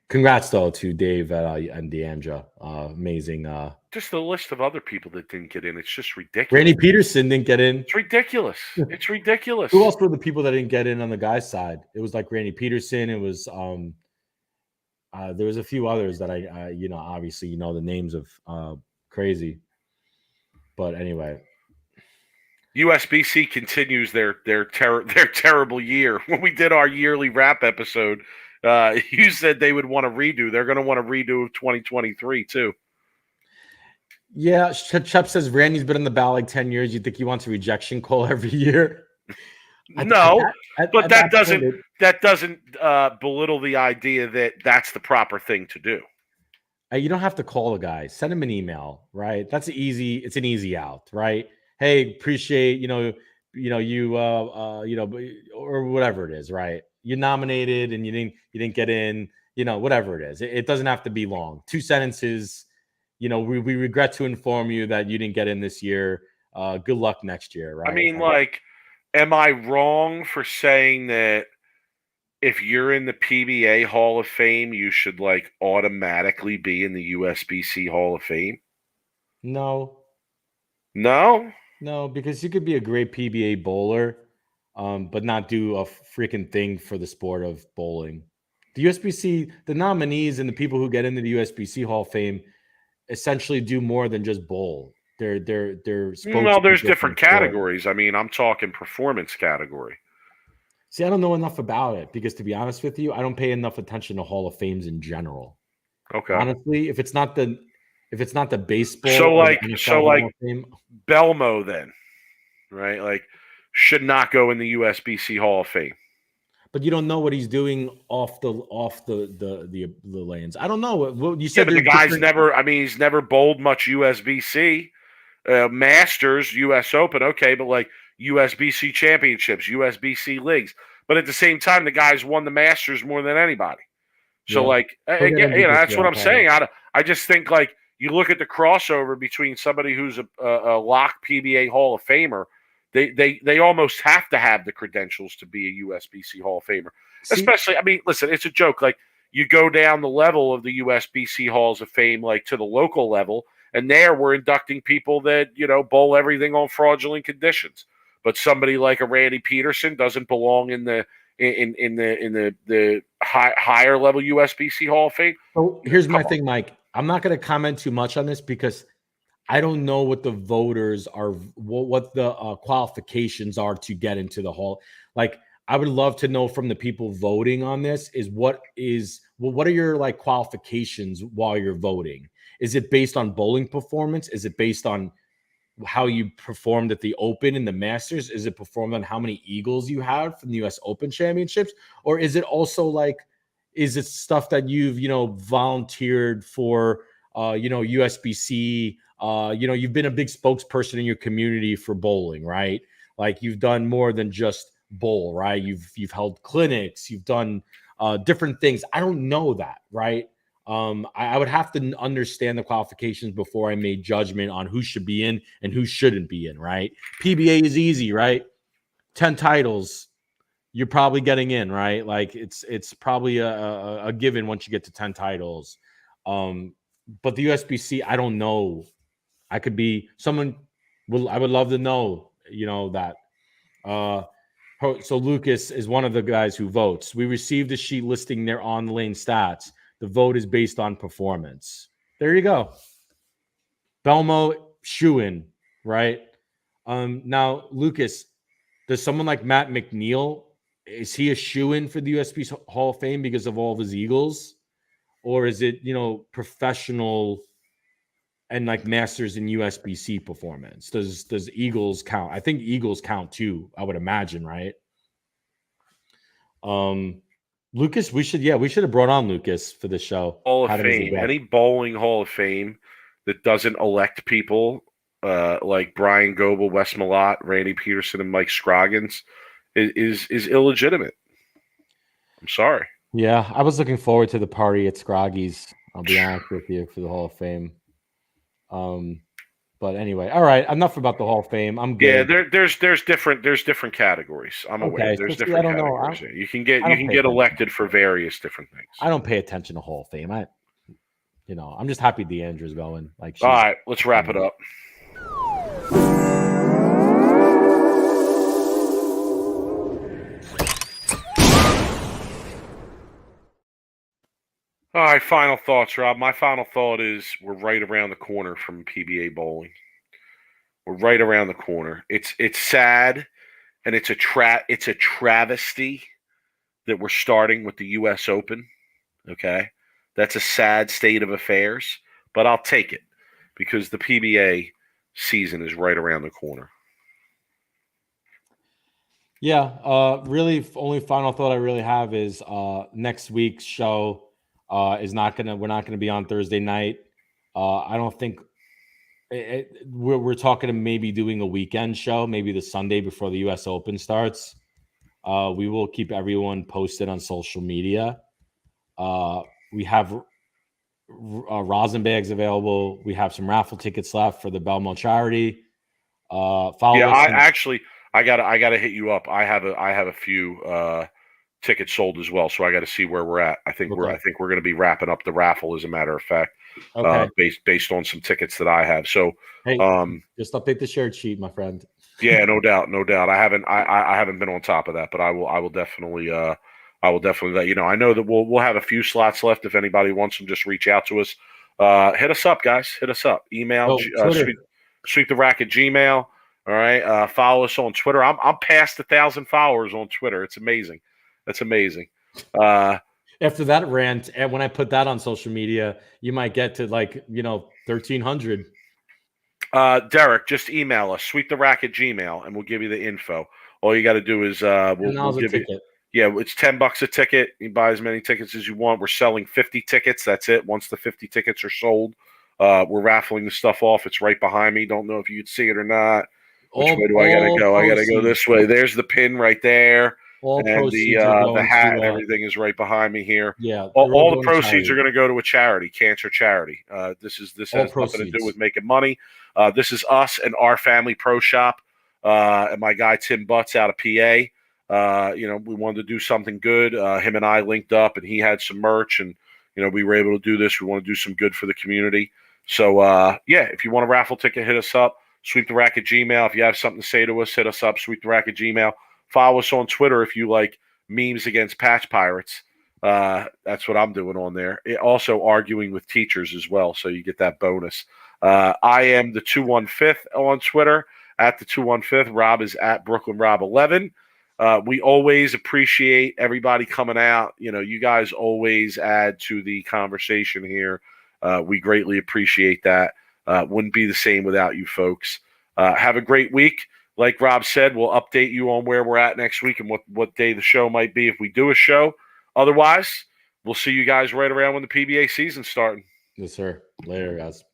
congrats though to Dave and Deandra. Amazing. Just a list of other people that didn't get in. It's just ridiculous. Randy Peterson didn't get in. It's ridiculous. It's ridiculous. Who else were the people that didn't get in on the guys' side? It was like Randy Peterson. It was there was a few others that I obviously the names of crazy. But anyway, USBC continues their terrible year. When we did our yearly wrap episode, you said they would want to redo. They're going to want to redo of 2023 too. Yeah, Shep says Randy's been in the ballot like 10 years. You think he wants a rejection call every year? No, but that doesn't belittle the idea that that's the proper thing to do. You don't have to call the guy. Send him an email, right? It's an easy out, right? Hey, appreciate you or whatever it is, right? You nominated and you didn't get in, whatever it is. It doesn't have to be long. 2 sentences. We regret to inform you that you didn't get in this year. Good luck next year, right? I mean, am I wrong for saying that if you're in the PBA Hall of Fame, you should automatically be in the USBC Hall of Fame? No, because you could be a great PBA bowler, but not do a freaking thing for the sport of bowling. The USBC, the nominees and the people who get into the USBC Hall of Fame essentially do more than just bowl. They're well, there's different categories. I mean, I'm talking performance category. See, I don't know enough about it because, to be honest with you, I don't pay enough attention to Hall of Fames in general. Okay. Honestly, if it's not the baseball, so Belmo then, right? Should not go in the USBC Hall of Fame. But you don't know what he's doing off the lanes. I don't know what you said. Yeah, but the guy's never. I mean, he's never bowled much USBC, Masters, U.S. Open. Okay, but USBC championships, USBC leagues. But at the same time, the guy's won the Masters more than anybody. So again, that's what I'm saying. I just think you look at the crossover between somebody who's a lock PBA Hall of Famer. They almost have to have the credentials to be a USBC Hall of Famer. Especially, I mean, listen, it's a joke. You go down the level of the USBC Halls of Fame, to the local level, and there we're inducting people that bowl everything on fraudulent conditions. But somebody like a Randy Peterson doesn't belong in the higher level USBC Hall of Fame. So here's my thing, Mike. I'm not going to comment too much on this because I don't know what the voters are, what the qualifications are to get into the hall. I would love to know from the people voting on this what are your qualifications while you're voting? Is it based on bowling performance? Is it based on how you performed at the Open and the Masters? Is it performed on how many eagles you have from the US Open Championships? Or is it also is it stuff that you've, volunteered for, USBC, you've been a big spokesperson in your community for bowling, right? You've done more than just bowl, right? You've held clinics, you've done different things. I don't know that, right? I would have to understand the qualifications before I made judgment on who should be in and who shouldn't be in, right? PBA is easy, right? 10 titles, you're probably getting in, right? It's probably a given once you get to 10 titles. But the USBC, I don't know. I could be someone. I would love to know, that. So Lucas is one of the guys who votes. We received a sheet listing their on-lane stats. The vote is based on performance. There you go. Belmo shoe-in, right? Now, Lucas, does someone like Matt McNeil, is he a shoo-in for the USBC Hall of Fame because of all of his Eagles? Or is it, professional and like Masters in USBC performance? Does Eagles count? I think Eagles count too, I would imagine, right? Lucas, we should have brought on Lucas for the show. Hall of Fame. Any bowling Hall of Fame that doesn't elect people like Brian Goebel, Wes Malott, Randy Peterson, and Mike Scroggins is illegitimate. I'm sorry. Yeah, I was looking forward to the party at Scroggy's. I'll be honest with you, for the Hall of Fame. But anyway, all right. Enough about the Hall of Fame. I'm good. Yeah, there's different categories. I'm aware. There's different categories. You can get elected for various different things. I don't pay attention to Hall of Fame. I'm just happy DeAndre's going. All right, let's wrap it up. All right, final thoughts, Rob. My final thought is we're right around the corner from PBA bowling. We're right around the corner. It's sad, and it's a travesty that we're starting with the U.S. Open. Okay, that's a sad state of affairs, but I'll take it because the PBA season is right around the corner. Yeah, really, only final thought I really have is next week's show. We're not gonna be on Thursday night. I don't think we're talking to maybe doing a weekend show, maybe the Sunday before the U.S. Open starts. We will keep everyone posted on social media. We have rosin bags available. We have some raffle tickets left for the Belmont charity. I gotta hit you up. I have a few tickets sold as well, so I got to see where we're at. I think we're going to be wrapping up the raffle, as a matter of fact, based on some tickets that I have. So, hey, just update the shared sheet, my friend. Yeah, no doubt. I haven't been on top of that, but I will definitely let you know. I know that we'll have a few slots left. If anybody wants them, just reach out to us. Hit us up, guys. Hit us up. Email sweep the rack at Gmail. All right. Follow us on Twitter. I'm past 1,000 followers on Twitter. It's amazing. That's amazing. After that rant, and when I put that on social media, you might get to 1,300. Derek, just email us, sweeptherack@gmail, and we'll give you the info. All you got to do is we'll give you. Yeah, it's $10 a ticket. You buy as many tickets as you want. We're selling 50 tickets. That's it. Once the 50 tickets are sold, we're raffling the stuff off. It's right behind me. Don't know if you can see it or not. Which way do I got to go? I got to go this way. There's the pin right there. And the hat and everything is right behind me here. Yeah, all the proceeds are going to go to a charity, cancer charity. This has nothing to do with making money. This is us and our family pro shop, and my guy Tim Butts out of PA. We wanted to do something good. Him and I linked up, and he had some merch, and we were able to do this. We want to do some good for the community. So if you want a raffle ticket, hit us up. Sweep the rack at Gmail. If you have something to say to us, hit us up. Sweep the rack at Gmail. Follow us on Twitter if you like memes against patch pirates. That's what I'm doing on there. Also arguing with teachers as well, so you get that bonus. I am the 215th on Twitter, at the 215th. Rob is at Brooklyn Rob 11. We always appreciate everybody coming out. You guys always add to the conversation here. We greatly appreciate that. Wouldn't be the same without you folks. Have a great week. Like Rob said, we'll update you on where we're at next week and what day the show might be if we do a show. Otherwise, we'll see you guys right around when the PBA season's starting. Yes, sir. Later, guys.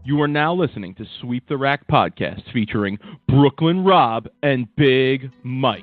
You are now listening to Sweep the Rack podcast featuring Brooklyn Rob and Big Mike.